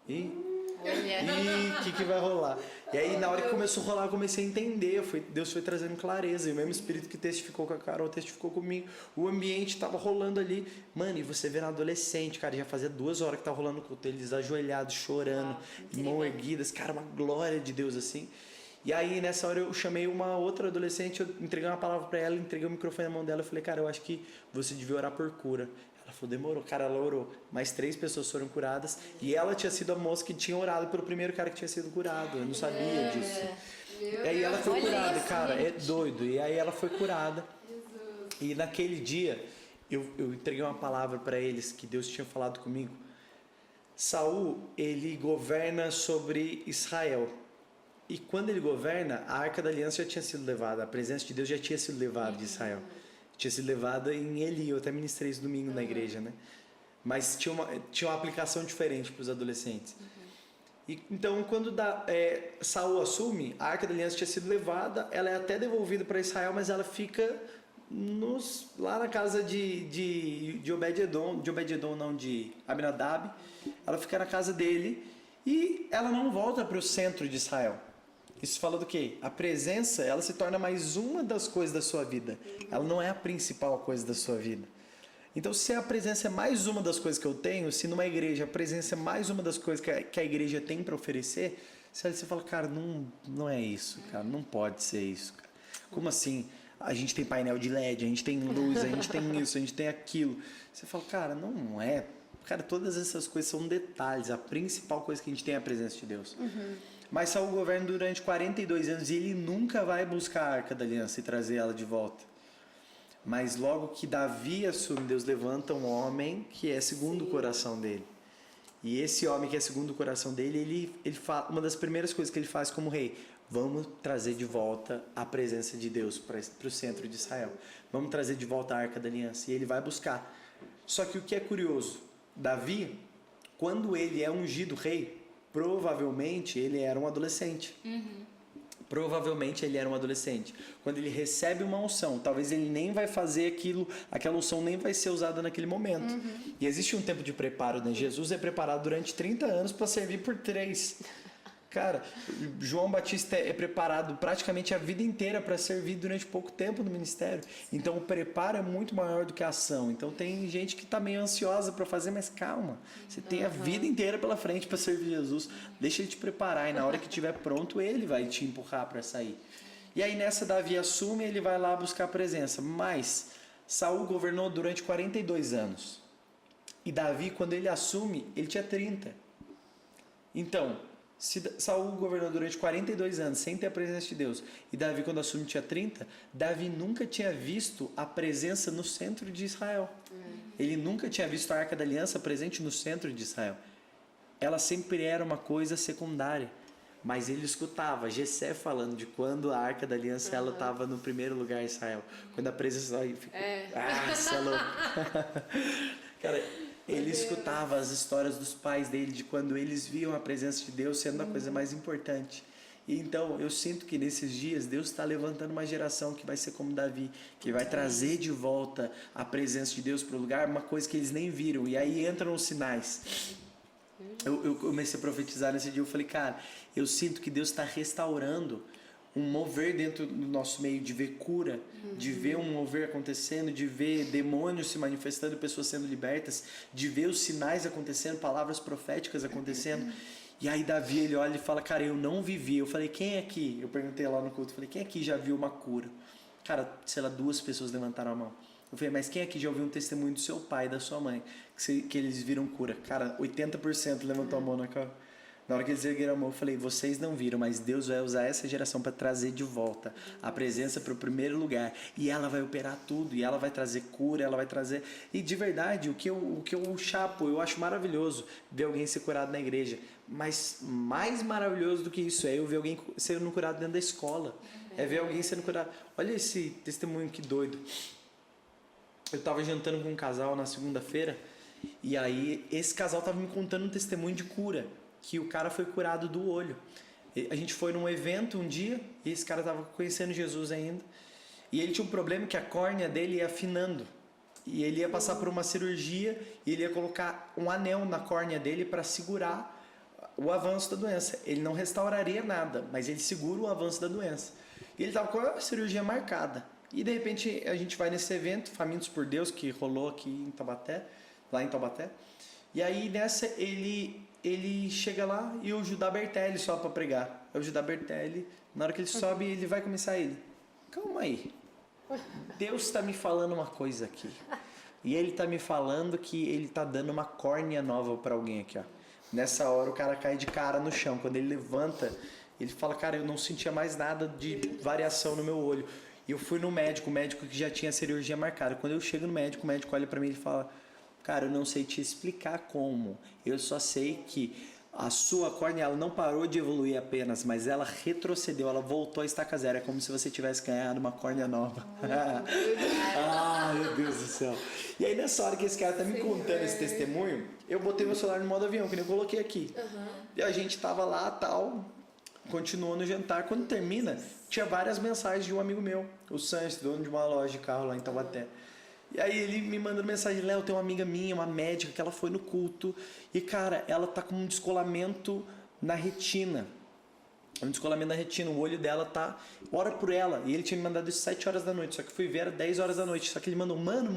o que vai rolar? E aí, na hora que começou a rolar, eu comecei a entender. Deus foi trazendo clareza. E o mesmo Espírito que testificou com a Carol, testificou comigo. O ambiente tava rolando ali. Mano, e você vendo adolescente, cara, já fazia 2 horas que tava rolando o culto. Eles ajoelhados, chorando, mão erguidas. Cara, uma glória de Deus assim. E aí, nessa hora, eu chamei uma outra adolescente, eu entreguei uma palavra pra ela, entreguei o microfone na mão dela, eu falei, cara, eu acho que você devia orar por cura. Ela falou, demorou. Cara, ela orou. Mais 3 pessoas foram curadas. E ela tinha sido a moça que tinha orado pelo primeiro cara que tinha sido curado. Eu não sabia disso. E aí ela foi curada, cara, é doido. E aí ela foi curada. E naquele dia, eu entreguei uma palavra pra eles que Deus tinha falado comigo. Saul, ele governa sobre Israel. E quando ele governa, a Arca da Aliança já tinha sido levada, a presença de Deus já tinha sido levada de Israel. Tinha sido levada em Eli, eu até ministrei isso domingo na igreja, né? Mas tinha uma aplicação diferente para os adolescentes. E, então, quando Saul assume, a Arca da Aliança tinha sido levada, ela é até devolvida para Israel, mas ela fica lá na casa de Obed-Edom, de Abinadab. Ela fica na casa dele e ela não volta para o centro de Israel. Isso fala do quê? A presença, ela se torna mais uma das coisas da sua vida. Ela não é a principal coisa da sua vida. Então, se a presença é mais uma das coisas que eu tenho, se numa igreja a presença é mais uma das coisas que a igreja tem para oferecer, você fala, cara, não é isso, cara, não pode ser isso, cara. Como assim? A gente tem painel de LED, a gente tem luz, a gente tem isso, a gente tem aquilo. Você fala, cara, não é. Cara, todas essas coisas são detalhes. A principal coisa que a gente tem é a presença de Deus. Mas Saul governa durante 42 anos e ele nunca vai buscar a Arca da Aliança e trazer ela de volta. Mas logo que Davi assume, Deus levanta um homem que é segundo o coração dele. E esse homem que é segundo o coração dele, ele fala, uma das primeiras coisas que ele faz como rei, vamos trazer de volta a presença de Deus para o centro de Israel. Vamos trazer de volta a Arca da Aliança. E ele vai buscar. Só que o que é curioso, Davi, quando ele é ungido rei, provavelmente ele era um adolescente. Provavelmente ele era um adolescente. Quando ele recebe uma unção, talvez ele nem vai fazer aquela unção nem vai ser usada naquele momento. E existe um tempo de preparo, né? Jesus é preparado durante 30 anos para servir por 3. Cara, João Batista é preparado praticamente a vida inteira para servir durante pouco tempo no ministério. Então o preparo é muito maior do que a ação. Então tem gente que está meio ansiosa para fazer, mas calma. Você tem a vida inteira pela frente para servir Jesus. Deixa ele te preparar e na hora que estiver pronto, ele vai te empurrar para sair. E aí nessa Davi assume, ele vai lá buscar a presença. Mas Saul governou durante 42 anos. E Davi, quando ele assume, ele tinha 30. Então, se Saul governou durante 42 anos sem ter a presença de Deus e Davi quando assume tinha 30, Davi nunca tinha visto a presença no centro de Israel. Ele nunca tinha visto a Arca da Aliança presente no centro de Israel. Ela sempre era uma coisa secundária. Mas ele escutava Jessé falando de quando a Arca da Aliança ela estava no primeiro lugar em Israel. Quando a presença aí ficou... você é louco. Cara, ele escutava as histórias dos pais dele, de quando eles viam a presença de Deus sendo a coisa mais importante. E então, eu sinto que nesses dias, Deus está levantando uma geração que vai ser como Davi, que vai trazer de volta a presença de Deus para o lugar, uma coisa que eles nem viram. E aí entram os sinais. Eu comecei a profetizar nesse dia, eu falei, cara, eu sinto que Deus está restaurando um mover dentro do nosso meio, de ver cura, de ver um mover acontecendo, de ver demônios se manifestando, pessoas sendo libertas, de ver os sinais acontecendo, palavras proféticas acontecendo. E aí Davi, ele olha e fala, cara, eu não vivi. Eu falei, quem aqui? Eu perguntei lá no culto, falei, quem aqui já viu uma cura? Cara, sei lá, 2 pessoas levantaram a mão. Eu falei, mas quem aqui já ouviu um testemunho do seu pai e da sua mãe, que eles viram cura? Cara, 80% levantou a mão na hora que eles ergueram a mão. Eu falei, vocês não viram, mas Deus vai usar essa geração para trazer de volta a presença para o primeiro lugar. E ela vai operar tudo, e ela vai trazer cura, ela vai trazer... E de verdade, o que eu chapo, eu acho maravilhoso ver alguém ser curado na igreja. Mas mais maravilhoso do que isso é eu ver alguém sendo curado dentro da escola. É ver alguém sendo curado. Olha esse testemunho que doido. Eu estava jantando com um casal na segunda-feira, e aí esse casal estava me contando um testemunho de cura, que o cara foi curado do olho. A gente foi num evento um dia, e esse cara estava conhecendo Jesus ainda, e ele tinha um problema que a córnea dele ia afinando, e ele ia passar por uma cirurgia, e ele ia colocar um anel na córnea dele para segurar o avanço da doença. Ele não restauraria nada, mas ele segura o avanço da doença. E ele estava com a cirurgia marcada. E de repente a gente vai nesse evento, Famintos por Deus, que rolou aqui em Taubaté, lá em Taubaté. E aí nessa ele chega lá e o Judá Bertelli só para pregar. É o Judá Bertelli, na hora que ele sobe, ele vai começar ele. Calma aí. Deus está me falando uma coisa aqui. E ele está me falando que ele está dando uma córnea nova para alguém aqui, ó. Nessa hora o cara cai de cara no chão. Quando ele levanta, ele fala, cara, eu não sentia mais nada de variação no meu olho. E eu fui no médico, o médico que já tinha a cirurgia marcada. Quando eu chego no médico, o médico olha pra mim e fala, cara, eu não sei te explicar como. Eu só sei que a sua córnea ela não parou de evoluir apenas, mas ela retrocedeu, ela voltou a estaca zero. É como se você tivesse ganhado uma córnea nova. Ah, meu Deus do céu. E aí nessa hora que esse cara tá me contando esse testemunho, eu botei meu celular no modo avião, que nem eu coloquei aqui. E a gente tava lá, tal... Continuou no jantar. Quando termina, tinha várias mensagens de um amigo meu, o Sanches, dono de uma loja de carro lá em Taubaté. E aí ele me mandou mensagem, Léo, tem uma amiga minha, uma médica, que ela foi no culto. E cara, ela tá com um descolamento na retina. Um descolamento na retina, o olho dela tá... Ora por ela. E ele tinha me mandado isso 7 horas da noite, só que fui ver, era 10 horas da noite. Só que ele mandou, mano,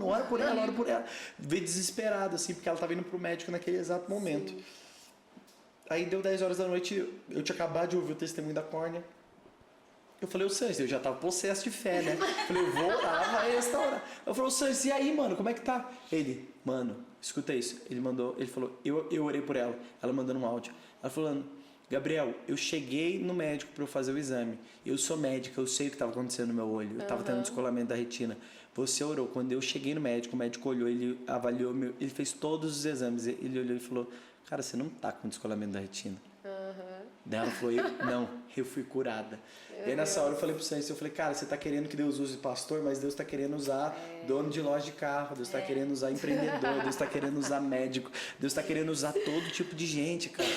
ora por ela, ora por ela. Veio desesperado, assim, porque ela tava indo pro médico naquele exato momento. Sim. Aí deu 10 horas da noite, eu tinha acabado de ouvir o testemunho da córnea. Eu falei, ô Sanches, eu já tava possesso de fé, né? Eu falei, eu vou orar, vai restaurar. Eu falei, ô Sanches, e aí, mano, como é que tá? Ele, mano, escuta isso. Ele falou, eu orei por ela. Ela mandando um áudio. Ela falando, Gabriel, eu cheguei no médico para eu fazer o exame. Eu sou médica, eu sei o que estava acontecendo no meu olho. Eu estava tendo um descolamento da retina. Você orou. Quando eu cheguei no médico, o médico olhou, ele avaliou, ele fez todos os exames. Ele olhou e falou, cara, você não tá com descolamento da retina. Daí ela falou, eu fui curada. E aí nessa hora eu falei pro Sanches, eu falei, cara, você tá querendo que Deus use pastor, mas Deus tá querendo usar dono de loja de carro, Deus tá querendo usar empreendedor, Deus tá querendo usar médico, Deus tá querendo usar todo tipo de gente, cara.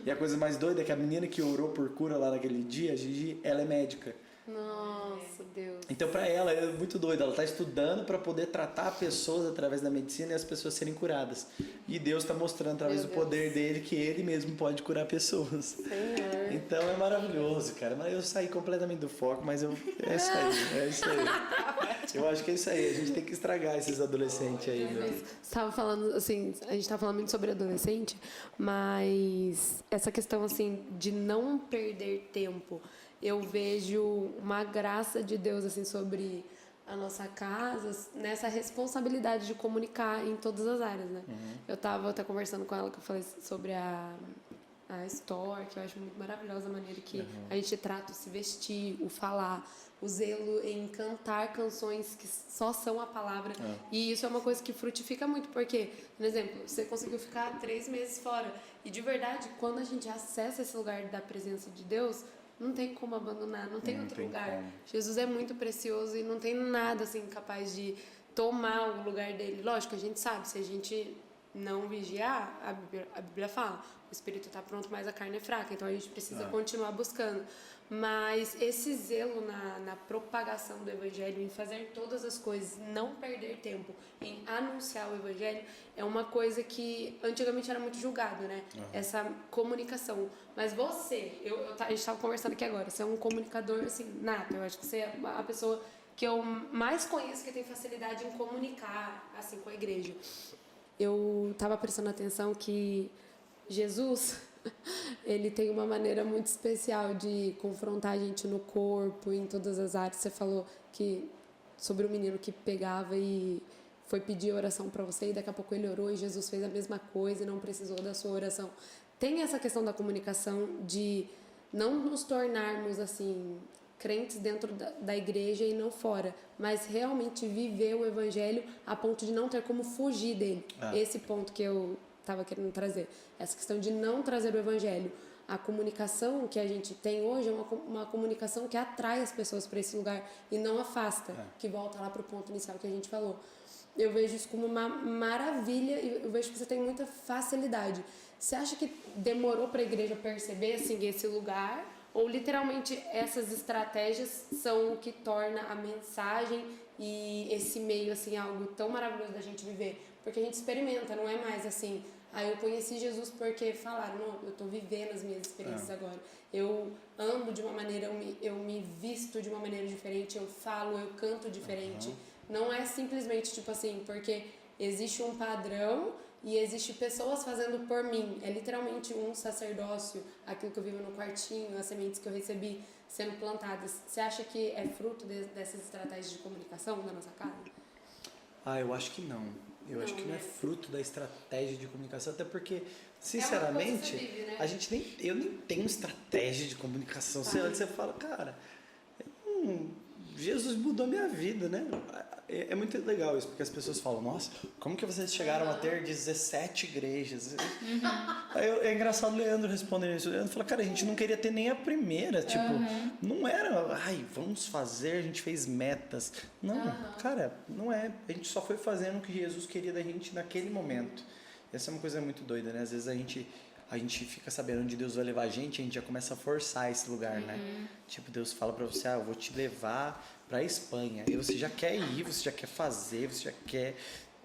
E a coisa mais doida é que a menina que orou por cura lá naquele dia, a Gigi, ela é médica. Nossa, Deus. Então, para ela, é muito doido. Ela está estudando para poder tratar pessoas através da medicina e as pessoas serem curadas. E Deus está mostrando, através do poder dele, que ele mesmo pode curar pessoas. Senhor. Então, é maravilhoso, cara. Mas eu saí completamente do foco, mas é isso aí. É isso aí. Eu acho que é isso aí. A gente tem que estragar esses adolescentes aí, meu. Você estava falando, assim, a gente estava falando muito sobre adolescente, mas essa questão, assim, de não perder tempo, eu vejo uma graça de Deus, assim, sobre a nossa casa, nessa responsabilidade de comunicar em todas as áreas, né? Eu estava até conversando com ela, que eu falei sobre a Store, que eu acho muito maravilhosa a maneira que a gente trata o se vestir, o falar, o zelo em cantar canções que só são a palavra. E isso é uma coisa que frutifica muito, porque, por exemplo, você conseguiu ficar 3 meses fora. E de verdade, quando a gente acessa esse lugar da presença de Deus, não tem como abandonar, não tem outro lugar. Como. Jesus é muito precioso e não tem nada assim capaz de tomar o lugar dele. Lógico, a gente sabe, se a gente não vigiar, a Bíblia fala, o espírito está pronto, mas a carne é fraca, então a gente precisa continuar buscando. Mas esse zelo na propagação do evangelho, em fazer todas as coisas, não perder tempo em anunciar o evangelho, é uma coisa que antigamente era muito julgado, né? Essa comunicação. Mas você, a gente estava conversando aqui agora, você é um comunicador assim, nato. Eu acho que você é a pessoa que eu mais conheço que tem facilidade em comunicar assim com a igreja. Eu estava prestando atenção que Jesus, ele tem uma maneira muito especial de confrontar a gente no corpo, em todas as áreas. Você falou que sobre o menino que pegava e foi pedir oração para você e daqui a pouco ele orou e Jesus fez a mesma coisa e não precisou da sua oração. Tem essa questão da comunicação, de não nos tornarmos assim crentes dentro da igreja e não fora, mas realmente viver o evangelho a ponto de não ter como fugir dele. Esse ponto que eu estava querendo trazer, essa questão de não trazer o evangelho. A comunicação que a gente tem hoje é uma comunicação que atrai as pessoas para esse lugar e não afasta, que volta lá para o ponto inicial que a gente falou. Eu vejo isso como uma maravilha e eu vejo que você tem muita facilidade. Você acha que demorou para a igreja perceber assim, esse lugar? Ou literalmente essas estratégias são o que torna a mensagem e esse meio assim algo tão maravilhoso da gente viver? Porque a gente experimenta, não é mais assim, eu conheci Jesus porque falaram, não, eu estou vivendo as minhas experiências agora. Eu ando de uma maneira, eu me visto de uma maneira diferente, eu falo, eu canto diferente. Não é simplesmente tipo assim, porque existe um padrão e existe pessoas fazendo por mim. É literalmente um sacerdócio, aquilo que eu vivo no quartinho, as sementes que eu recebi sendo plantadas. Você acha que é fruto dessas estratégias de comunicação da nossa casa? Eu acho que não. Eu acho que não é fruto da estratégia de comunicação, até porque, sinceramente, vive, né? eu nem tenho estratégia de comunicação. Você olha e você fala, cara, Jesus mudou minha vida, né? É muito legal isso, porque as pessoas falam, nossa, como que vocês chegaram a ter 17 igrejas? Aí é engraçado o Leandro respondendo isso. O Leandro fala, cara, a gente não queria ter nem a primeira, tipo, não era, vamos fazer, a gente fez metas. Não, cara, não é. A gente só foi fazendo o que Jesus queria da gente naquele momento. Essa é uma coisa muito doida, né? Às vezes a gente fica sabendo onde Deus vai levar a gente já começa a forçar esse lugar, né? Tipo, Deus fala pra você, eu vou te levar pra Espanha. E você já quer ir, você já quer fazer, você já quer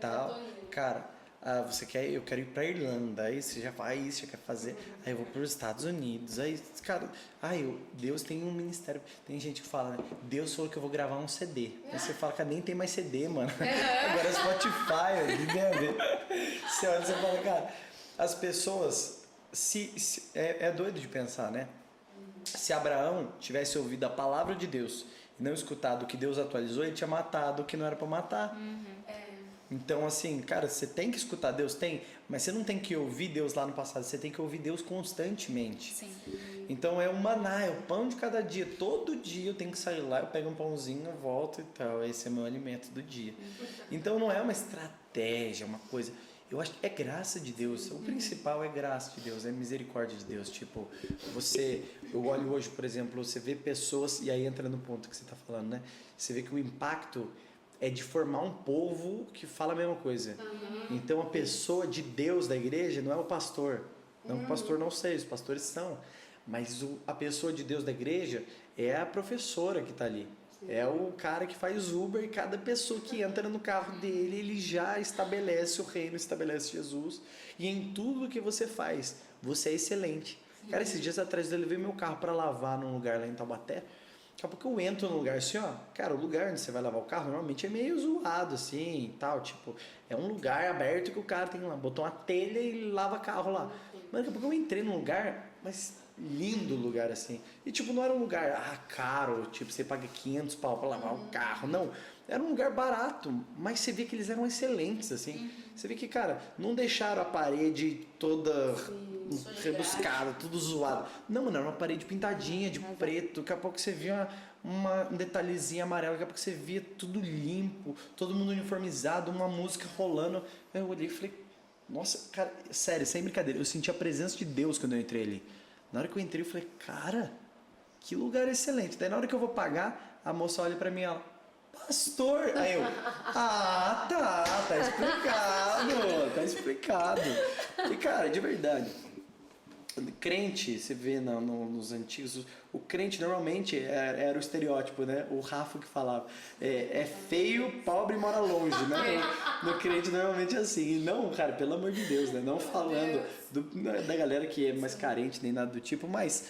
tal. Cara, eu quero ir pra Irlanda. Aí você já vai, você já quer fazer. Aí eu vou pros Estados Unidos. Aí, cara, Deus tem um ministério. Tem gente que fala, né? Deus falou que eu vou gravar um CD. Aí você fala, cara, nem tem mais CD, mano. Agora é Spotify, entendeu? Você olha e você fala, cara, as pessoas... é doido de pensar, né? Se Abraão tivesse ouvido a palavra de Deus e não escutado o que Deus atualizou, ele tinha matado o que não era para matar. Então, assim, cara, você tem que escutar Deus, mas você não tem que ouvir Deus lá no passado, você tem que ouvir Deus constantemente. Sim. Então é o maná, é o pão de cada dia. Todo dia eu tenho que sair lá, eu pego um pãozinho, eu volto e tal. Esse é o meu alimento do dia. Então não é uma estratégia, uma coisa... Eu acho que é graça de Deus. O principal é graça de Deus, é misericórdia de Deus. Tipo, eu olho hoje, por exemplo, você vê pessoas, e aí entra no ponto que você está falando, né? Você vê que o impacto é de formar um povo que fala a mesma coisa. Então a pessoa de Deus da igreja não é o pastor. Não, o pastor não sei, os pastores são. Mas a pessoa de Deus da igreja é a professora que está ali. É o cara que faz Uber e cada pessoa que entra no carro dele, ele já estabelece o reino, estabelece Jesus. E em tudo que você faz, você é excelente. Cara, esses dias atrás eu levei meu carro para lavar num lugar lá em Taubaté. Daqui a pouco eu entro num lugar assim, ó. Cara, o lugar onde você vai lavar o carro normalmente é meio zoado assim e tal. Tipo, é um lugar aberto que o cara tem lá, botou uma telha e lava carro lá. Mas daqui a pouco eu entrei num lugar, mas lindo lugar assim. E tipo, não era um lugar caro, tipo, você paga 500 pau pra lavar o carro. Não, era um lugar barato, mas você via que eles eram excelentes assim. Você vê que, cara, não deixaram a parede toda rebuscada, tudo zoado. Não, mano, era uma parede pintadinha de preto. Daqui a pouco você via um detalhezinho amarelo, daqui a pouco você via tudo limpo, todo mundo uniformizado, uma música rolando. Eu olhei e falei, nossa, cara, sério, sem brincadeira, eu senti a presença de Deus quando eu entrei ali. Na hora que eu entrei, eu falei, cara, que lugar excelente. Daí na hora que eu vou pagar, a moça olha pra mim e ela, pastor. Aí eu, tá explicado. E cara, de verdade, crente, você vê nos antigos, o crente normalmente era o estereótipo, né? O Rafa que falava, é feio, pobre e mora longe, né? No crente normalmente é assim. E não, cara, pelo amor de Deus, né? Não falando da galera que é mais carente, nem nada do tipo, mas,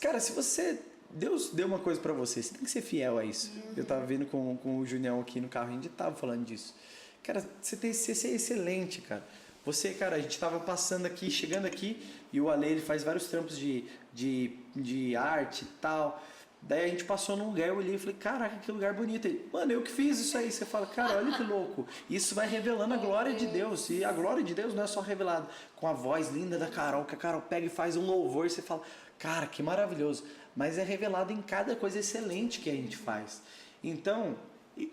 cara, se você... Deus deu uma coisa pra você, você tem que ser fiel a isso. Eu tava vindo com o Junião aqui no carro, a gente tava falando disso. Cara, você tem que ser excelente, cara. Você, cara, a gente tava passando aqui, chegando aqui, e o Ale, ele faz vários trampos de arte e tal. Daí a gente passou num lugar, eu olhei e falei, caraca, que lugar bonito. Ele, mano, eu que fiz isso aí. Você fala, cara, olha que louco. Isso vai revelando a glória de Deus. E a glória de Deus não é só revelada com a voz linda da Carol, que a Carol pega e faz um louvor e você fala, cara, que maravilhoso. Mas é revelado em cada coisa excelente que a gente faz. Então,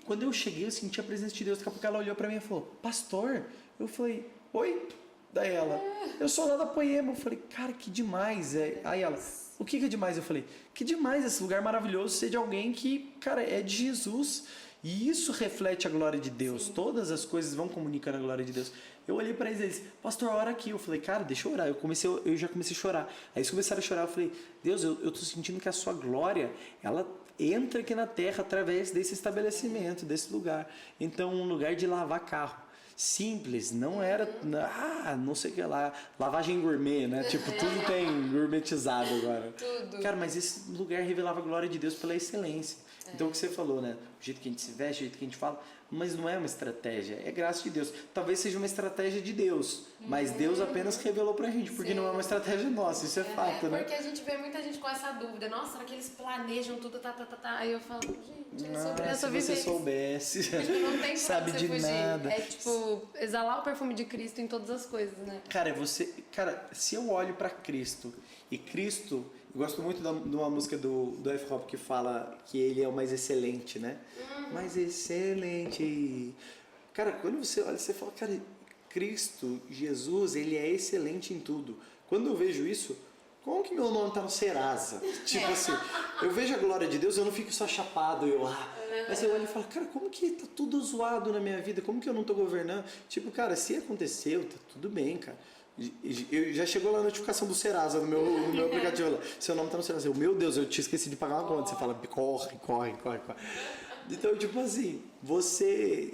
quando eu cheguei, eu senti a presença de Deus. Daqui a pouco ela olhou pra mim e falou, pastor? Eu falei, oi? Daí ela, eu sou lá da Poema. Eu falei, cara, que demais. Aí ela, o que é demais? Eu falei, que demais esse lugar maravilhoso ser de alguém que, cara, é de Jesus. E isso reflete a glória de Deus. Sim. Todas as coisas vão comunicando a glória de Deus. Eu olhei para eles e disse, pastor, ora aqui. Eu falei, cara, deixa eu orar. Eu já comecei a chorar. Aí eles começaram a chorar. Eu falei, Deus, eu tô sentindo que a sua glória, ela entra aqui na terra através desse estabelecimento, desse lugar. Então, um lugar de lavar carro. Simples, não era, não sei o que lá, lavagem gourmet, né? Tipo, tudo tem gourmetizado agora. Tudo. Cara, mas esse lugar revelava a glória de Deus pela excelência. Então, o que você falou, né? O jeito que a gente se veste, o jeito que a gente fala, mas não é uma estratégia, é graça de Deus. Talvez seja uma estratégia de Deus, mas Deus apenas revelou pra gente, porque não é uma estratégia nossa, isso é fato, né? Porque a gente vê muita gente com essa dúvida, nossa, será que eles planejam tudo, Aí eu falo, gente, se você soubesse, não tem sabe de fugir. nada. É tipo, exalar o perfume de Cristo em todas as coisas, né? Cara, se eu olho pra Cristo, e Cristo... Eu gosto muito de uma música do F-Hop que fala que ele é o mais excelente, né? Mais excelente. Cara, quando você olha, você fala, cara, Cristo, Jesus, ele é excelente em tudo. Quando eu vejo isso, como que meu nome tá no Serasa? Tipo assim, eu vejo a glória de Deus, eu não fico só chapado, mas eu olho e falo, cara, como que tá tudo zoado na minha vida? Como que eu não tô governando? Tipo, cara, se aconteceu, tá tudo bem, cara. Já chegou lá a notificação do Serasa no meu aplicativo lá. Seu nome tá no Serasa. Meu Deus, eu tinha esquecido de pagar uma conta. Você fala, corre. Então, tipo assim, você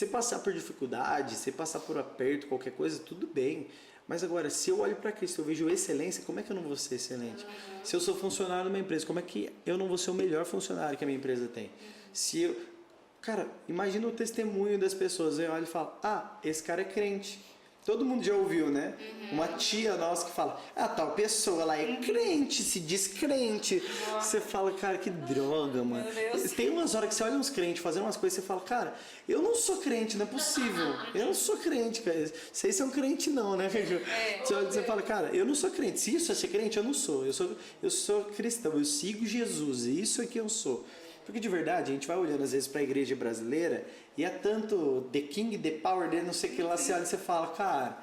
passar por dificuldade, você passar por aperto, qualquer coisa, tudo bem. Mas agora, se eu olho para Cristo, eu vejo excelência, como é que eu não vou ser excelente? Se eu sou funcionário de uma empresa, como é que eu não vou ser o melhor funcionário que a minha empresa tem? Cara, imagina o testemunho das pessoas. Eu olho e falo, esse cara é crente. Todo mundo já ouviu, né? Uma tia nossa que fala, tal pessoa lá é crente, se diz crente. Você fala, cara, que droga, mano. Tem umas horas que você olha uns crentes fazendo umas coisas e você fala, cara, eu não sou crente, não é possível. Eu não sou crente, cara. Vocês são crente não, né? Você fala, cara, eu não sou crente. Se isso é ser crente, eu não sou. Eu sou cristão, eu sigo Jesus. Isso é que eu sou. Porque de verdade, a gente vai olhando às vezes para a igreja brasileira e é tanto the king, the power, não sei o que lá, você olha e você fala, cara,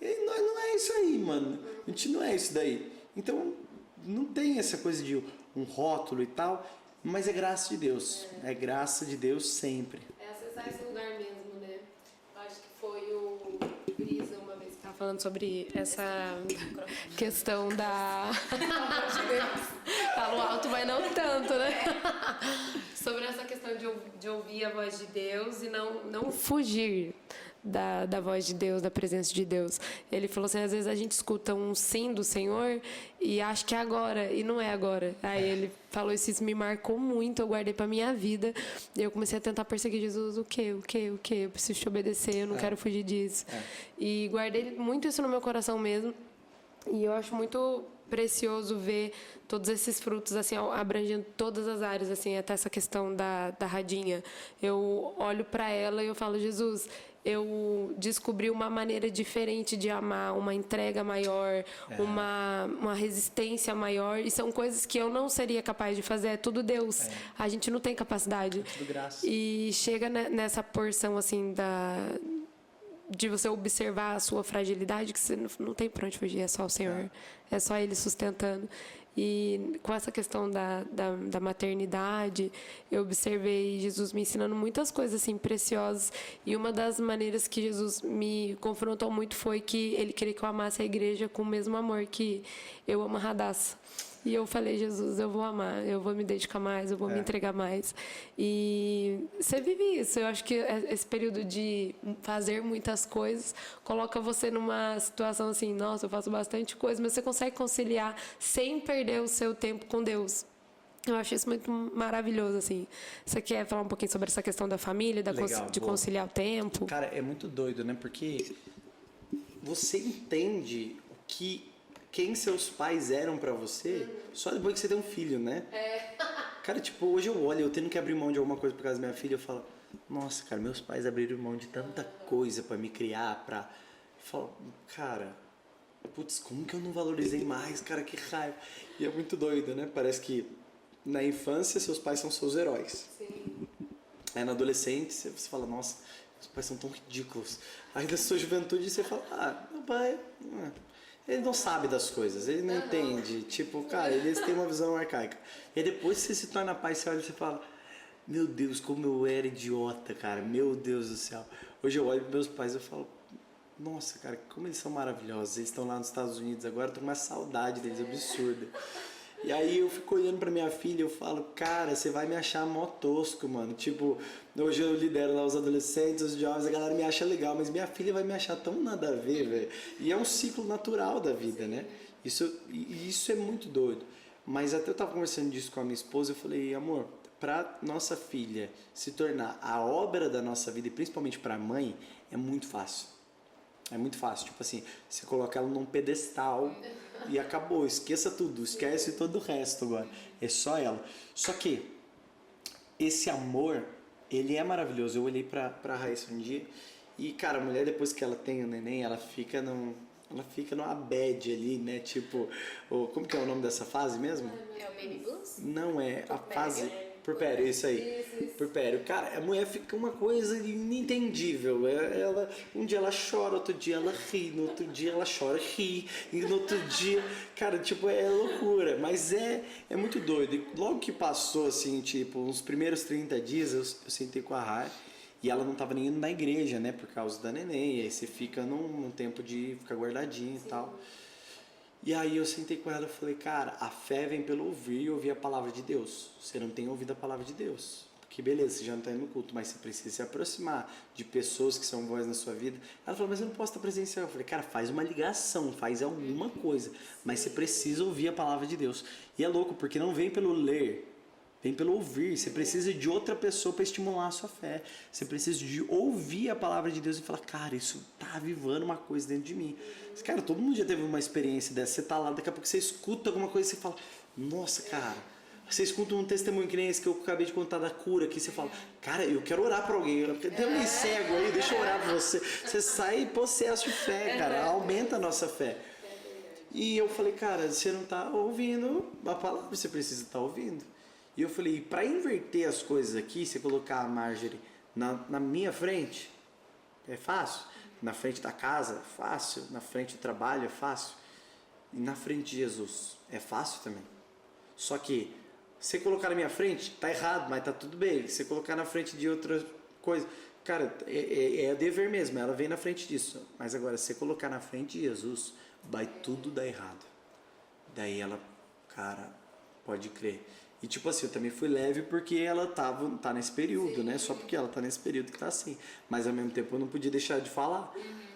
não é isso aí, mano. A gente não é isso daí. Então, não tem essa coisa de um rótulo e tal, mas é graça de Deus. É graça de Deus sempre. É acessar esse lugar mesmo, né? Eu acho que foi o Brisa uma vez que estava tava falando sobre essa questão da... Falo alto, mas não tanto, né? Sobre essa questão de ouvir a voz de Deus e não fugir da voz de Deus, da presença de Deus. Ele falou assim, às vezes a gente escuta um sim do Senhor e acha que é agora, e não é agora. Aí ele falou isso me marcou muito, eu guardei pra minha vida. E eu comecei a tentar perseguir Jesus, o quê? Eu preciso te obedecer, eu não quero fugir disso. E guardei muito isso no meu coração mesmo. E eu acho muito precioso ver todos esses frutos, assim, abrangendo todas as áreas, assim, até essa questão da Radinha. Eu olho para ela e eu falo, Jesus, eu descobri uma maneira diferente de amar, uma entrega maior, uma resistência maior, e são coisas que eu não seria capaz de fazer, é tudo Deus. A gente não tem capacidade. É tudo graça. E chega nessa porção, assim, de você observar a sua fragilidade, que você não tem para onde fugir, é só o Senhor, é só Ele sustentando. E com essa questão da maternidade, eu observei Jesus me ensinando muitas coisas assim preciosas, e uma das maneiras que Jesus me confrontou muito foi que Ele queria que eu amasse a igreja com o mesmo amor que eu amo a Radassa. E eu falei, Jesus, eu vou amar, eu vou me dedicar mais, eu vou me entregar mais. E você vive isso. Eu acho que esse período de fazer muitas coisas coloca você numa situação assim, nossa, eu faço bastante coisa, mas você consegue conciliar sem perder o seu tempo com Deus. Eu acho isso muito maravilhoso, assim. Você quer falar um pouquinho sobre essa questão da família, de conciliar o tempo? Cara, é muito doido, né? Porque você entende quem seus pais eram pra você só depois que você tem um filho, né? Cara, tipo, hoje eu olho, eu tendo que abrir mão de alguma coisa por causa da minha filha, eu falo, nossa, cara, meus pais abriram mão de tanta coisa pra me criar, pra... Eu falo, cara, putz, como que eu não valorizei mais, cara, que raiva. E é muito doido, né? Parece que na infância seus pais são seus heróis. Sim. Aí na adolescência você fala, nossa, meus pais são tão ridículos. Aí na sua juventude você fala, meu pai... Ele não sabe das coisas, ele não entende. Tipo, cara, eles têm uma visão arcaica. E aí depois que você se torna pai, você olha e você fala, meu Deus, como eu era idiota, cara. Meu Deus do céu. Hoje eu olho para meus pais e eu falo, nossa, cara, como eles são maravilhosos. Eles estão lá nos Estados Unidos agora, eu tô com uma saudade deles, absurda. E aí eu fico olhando pra minha filha e eu falo, cara, você vai me achar mó tosco, mano. Tipo, hoje eu lidero lá os adolescentes, os jovens, a galera me acha legal, mas minha filha vai me achar tão nada a ver, velho. E é um ciclo natural da vida, né? Isso é muito doido. Mas até eu tava conversando disso com a minha esposa, eu falei, amor, pra nossa filha se tornar a obra da nossa vida, e principalmente pra mãe, é muito fácil. É muito fácil, tipo assim, você coloca ela num pedestal e acabou, esqueça tudo, esquece todo o resto agora, é só ela. Só que esse amor, ele é maravilhoso. Eu olhei pra Raíssa um dia e, cara, a mulher depois que ela tem o neném, ela fica numa bad ali, né, tipo, como que é o nome dessa fase mesmo? É o Baby Blues? Não, é a fase... Puerpério, isso aí. Puerpério. Cara, a mulher fica uma coisa inentendível. Um dia ela chora, outro dia ela ri, no outro dia ela chora, ri, e no outro dia... Cara, tipo, é loucura. Mas é muito doido. E logo que passou, assim, tipo, uns primeiros 30 dias, eu sentei com a Rai e ela não tava nem indo na igreja, né, por causa da neném. E aí você fica num tempo de ficar guardadinho e tal. E aí eu sentei com ela e falei, cara, a fé vem pelo ouvir e ouvir a palavra de Deus. Você não tem ouvido a palavra de Deus. Porque beleza, você já não está indo no culto, mas você precisa se aproximar de pessoas que são voz na sua vida. Ela falou, mas eu não posso estar presencial. Eu falei, cara, faz uma ligação, faz alguma coisa. Mas você precisa ouvir a palavra de Deus. E é louco, porque não vem pelo ler, vem pelo ouvir. Você precisa de outra pessoa para estimular a sua fé. Você precisa de ouvir a palavra de Deus e falar, cara, isso tá avivando uma coisa dentro de mim. Cara, todo mundo já teve uma experiência dessa. Você tá lá, daqui a pouco você escuta alguma coisa e você fala, nossa, cara. Você escuta um testemunho que nem esse que eu acabei de contar da cura, que você fala, cara, eu quero orar pra alguém. Tem alguém cego aí, deixa eu orar pra você. Você sai possesso de fé, cara. Aumenta a nossa fé. E eu falei, cara, você não tá ouvindo a palavra, você precisa estar ouvindo. E eu falei, para inverter as coisas aqui, você colocar a Marjorie na minha frente, é fácil. Na frente da casa, é fácil. Na frente do trabalho, é fácil. E na frente de Jesus, é fácil também. Só que, você colocar na minha frente, tá errado, mas tá tudo bem. Você colocar na frente de outra coisa, Cara, é dever mesmo, ela vem na frente disso. Mas agora, se você colocar na frente de Jesus, vai tudo dar errado. Daí ela, cara, pode crer. E tipo assim, eu também fui leve porque ela tá nesse período, né? Só porque ela tá nesse período que tá assim. Mas ao mesmo tempo eu não podia deixar de falar.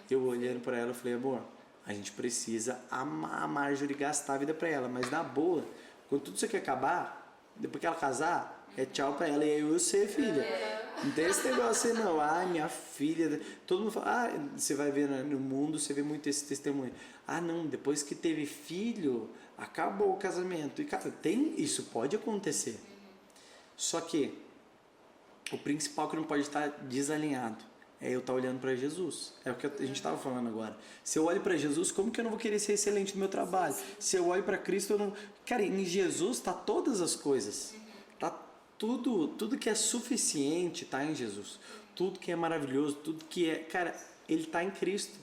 Eu olhando pra ela, eu falei, amor, a gente precisa amar a Marjorie, gastar a vida pra ela. Mas na boa, quando tudo isso aqui acabar, depois que ela casar, é tchau pra ela e eu ser filha. Não tem esse negócio aí não, minha filha, todo mundo fala, você vai ver no mundo, você vê muito esse testemunho. Não, depois que teve filho, acabou o casamento. E cara, isso pode acontecer. Só que o principal que não pode estar desalinhado é eu estar olhando para Jesus. É o que a gente estava falando agora. Se eu olho para Jesus, como que eu não vou querer ser excelente no meu trabalho? Se eu olho para Cristo, eu não... Cara, em Jesus tá todas as coisas. Tá tudo que é suficiente tá em Jesus. Tudo que é maravilhoso, tudo que é... Cara, ele tá em Cristo.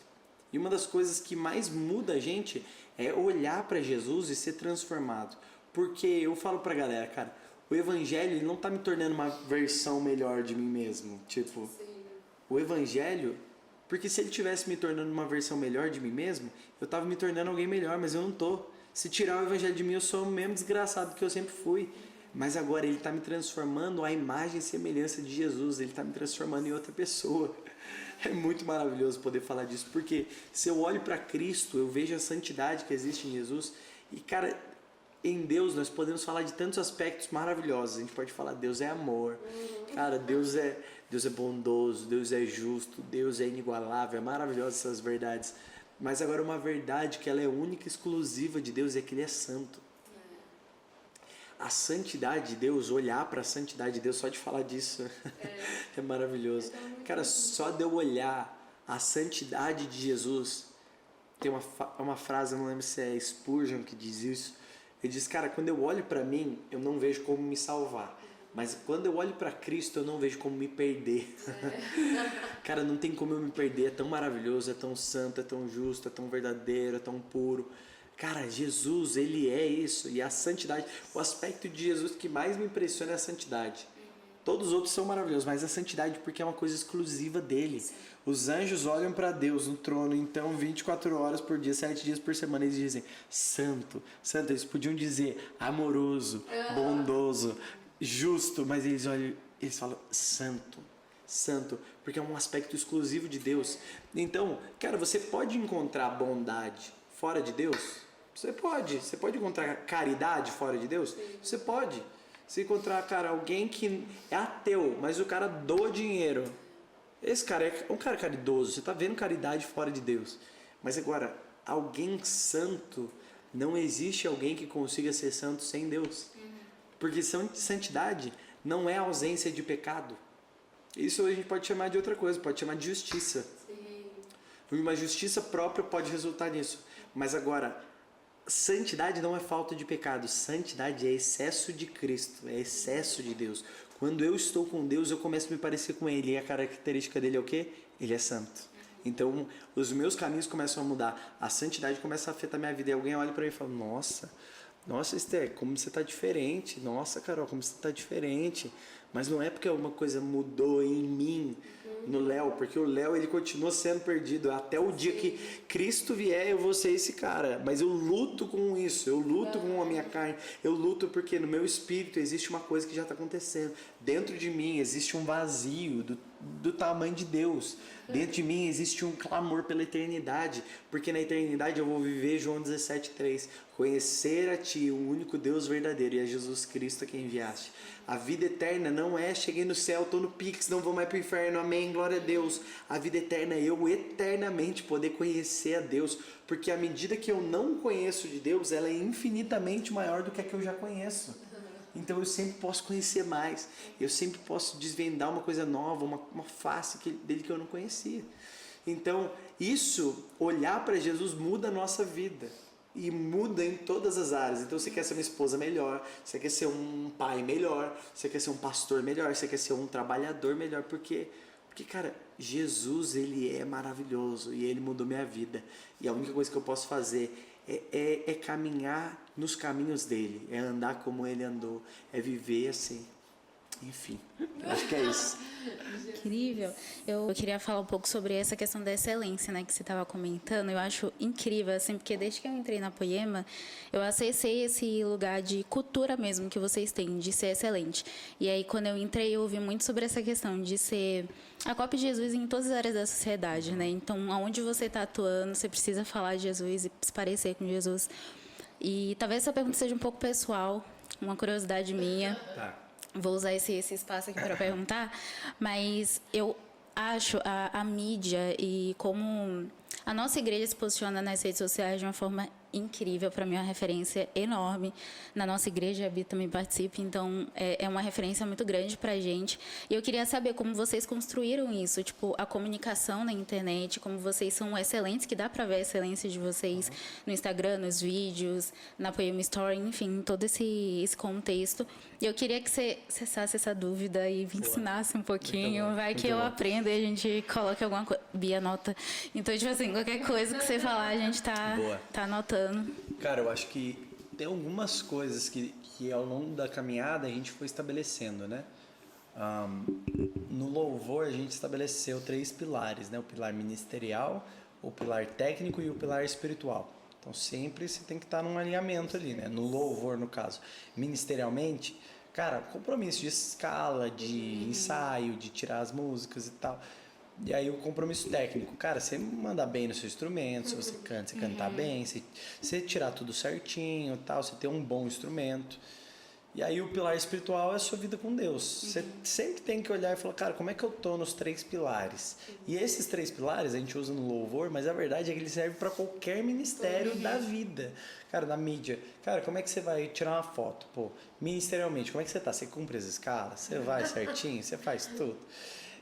E uma das coisas que mais muda a gente é olhar para Jesus e ser transformado. Porque eu falo pra galera, cara, o Evangelho ele não tá me tornando uma versão melhor de mim mesmo. Tipo, o Evangelho... Porque se ele tivesse me tornando uma versão melhor de mim mesmo, eu tava me tornando alguém melhor, mas eu não tô. Se tirar o Evangelho de mim, eu sou o mesmo desgraçado que eu sempre fui. Mas agora ele está me transformando à imagem e semelhança de Jesus. Ele está me transformando em outra pessoa. É muito maravilhoso poder falar disso. Porque se eu olho para Cristo, eu vejo a santidade que existe em Jesus. E cara, em Deus nós podemos falar de tantos aspectos maravilhosos. A gente pode falar, Deus é amor. Cara, Deus é bondoso, Deus é justo, Deus é inigualável. É maravilhoso essas verdades. Mas agora uma verdade que ela é única e exclusiva de Deus é que Ele é santo. A santidade de Deus, olhar para a santidade de Deus, só de falar disso é maravilhoso. Cara, só de eu olhar a santidade de Jesus, tem uma frase, eu não lembro se é Spurgeon que diz isso. Ele diz, cara, quando eu olho para mim, eu não vejo como me salvar. Mas quando eu olho para Cristo, eu não vejo como me perder. Cara, não tem como eu me perder, é tão maravilhoso, é tão santo, é tão justo, é tão verdadeiro, é tão puro. Cara, Jesus, ele é isso. E a santidade, o aspecto de Jesus que mais me impressiona é a santidade. Todos os outros são maravilhosos, mas a santidade porque é uma coisa exclusiva dele. Os anjos olham para Deus no trono, então 24 horas por dia, 7 dias por semana, eles dizem santo, santo. Eles podiam dizer amoroso, bondoso, justo, mas eles olham, eles falam santo, santo, porque é um aspecto exclusivo de Deus. Então, cara, você pode encontrar bondade fora de Deus? Você pode encontrar caridade fora de Deus? Você pode. Se encontrar, cara, alguém que é ateu, mas o cara doa dinheiro. Esse cara é um cara caridoso, você está vendo caridade fora de Deus. Mas agora, alguém santo, não existe alguém que consiga ser santo sem Deus. Porque santidade não é ausência de pecado. Isso a gente pode chamar de outra coisa, pode chamar de justiça. Uma justiça própria pode resultar nisso. Mas agora, santidade não é falta de pecado. Santidade é excesso de Cristo, é excesso de Deus. Quando eu estou com Deus, eu começo a me parecer com Ele. E a característica dele é o quê? Ele é santo. Então, os meus caminhos começam a mudar. A santidade começa a afetar a minha vida. E alguém olha para mim e fala, nossa, Esther, como você está diferente. Nossa, Carol, como você está diferente. Mas não é porque alguma coisa mudou em mim, no Léo, porque o Léo ele continua sendo perdido. Até o dia que Cristo vier, eu vou ser esse cara. Mas eu luto com isso, eu luto com a minha carne, eu luto porque no meu espírito existe uma coisa que já está acontecendo. Dentro de mim existe um vazio do tamanho de Deus. Dentro de mim existe um clamor pela eternidade, porque na eternidade eu vou viver João 17,3. Conhecer a Ti, o único Deus verdadeiro, e a Jesus Cristo a quem enviaste. A vida eterna não é cheguei no céu, tô no Pix, não vou mais pro inferno, amém, glória a Deus. A vida eterna é eu eternamente poder conhecer a Deus, porque à medida que eu não conheço de Deus, ela é infinitamente maior do que a que eu já conheço. Então eu sempre posso conhecer mais, eu sempre posso desvendar uma coisa nova, uma face dele que eu não conhecia. Então isso, olhar para Jesus muda a nossa vida. E muda em todas as áreas. Então você quer ser uma esposa melhor, você quer ser um pai melhor, você quer ser um pastor melhor, você quer ser um trabalhador melhor. Porque cara, Jesus, ele é maravilhoso e ele mudou minha vida. E a única coisa que eu posso fazer é caminhar nos caminhos dele, é andar como ele andou, é viver assim. Enfim, acho que é isso. Incrível. Eu queria falar um pouco sobre essa questão da excelência, né, que você estava comentando. Eu acho incrível, assim, porque desde que eu entrei na Poema, eu acessei esse lugar de cultura mesmo que vocês têm, de ser excelente. E aí, quando eu entrei, eu ouvi muito sobre essa questão de ser a cópia de Jesus em todas as áreas da sociedade, né? Então, aonde você está atuando, você precisa falar de Jesus e se parecer com Jesus. E talvez essa pergunta seja um pouco pessoal, uma curiosidade minha. Tá. Vou usar esse espaço aqui para perguntar, mas eu acho a mídia e como a nossa igreja se posiciona nas redes sociais de uma forma incrível. Para mim é uma referência enorme. Na nossa igreja, a Bia também participa, então é uma referência muito grande para a gente. E eu queria saber como vocês construíram isso, tipo, a comunicação na internet, como vocês são excelentes, que dá para ver a excelência de vocês no Instagram, nos vídeos, na Poema Story, enfim, todo esse contexto. E eu queria que você cessasse essa dúvida e me ensinasse um pouquinho. Vai que eu aprendo e a gente coloca alguma coisa. Bia anota. Então, tipo assim, qualquer coisa que você falar, a gente tá anotando. Cara, eu acho que tem algumas coisas que ao longo da caminhada a gente foi estabelecendo, né? No louvor a gente estabeleceu 3 pilares, né? O pilar ministerial, o pilar técnico e o pilar espiritual. Então sempre você tem que estar num alinhamento ali, né? No louvor, no caso. Ministerialmente, cara, compromisso de escala, de ensaio, de tirar as músicas e tal. E aí o compromisso técnico, cara, você mandar bem no seu instrumento, se você canta, você cantar bem, você tirar tudo certinho e tal, você ter um bom instrumento. E aí o pilar espiritual é a sua vida com Deus. Você sempre tem que olhar e falar, cara, como é que eu tô nos 3 pilares? E esses 3 pilares a gente usa no louvor, mas a verdade é que ele serve para qualquer ministério da vida. Cara, na mídia, cara, como é que você vai tirar uma foto? Pô, ministerialmente, como é que você tá? Você cumpre as escalas? Você vai certinho? Você faz tudo?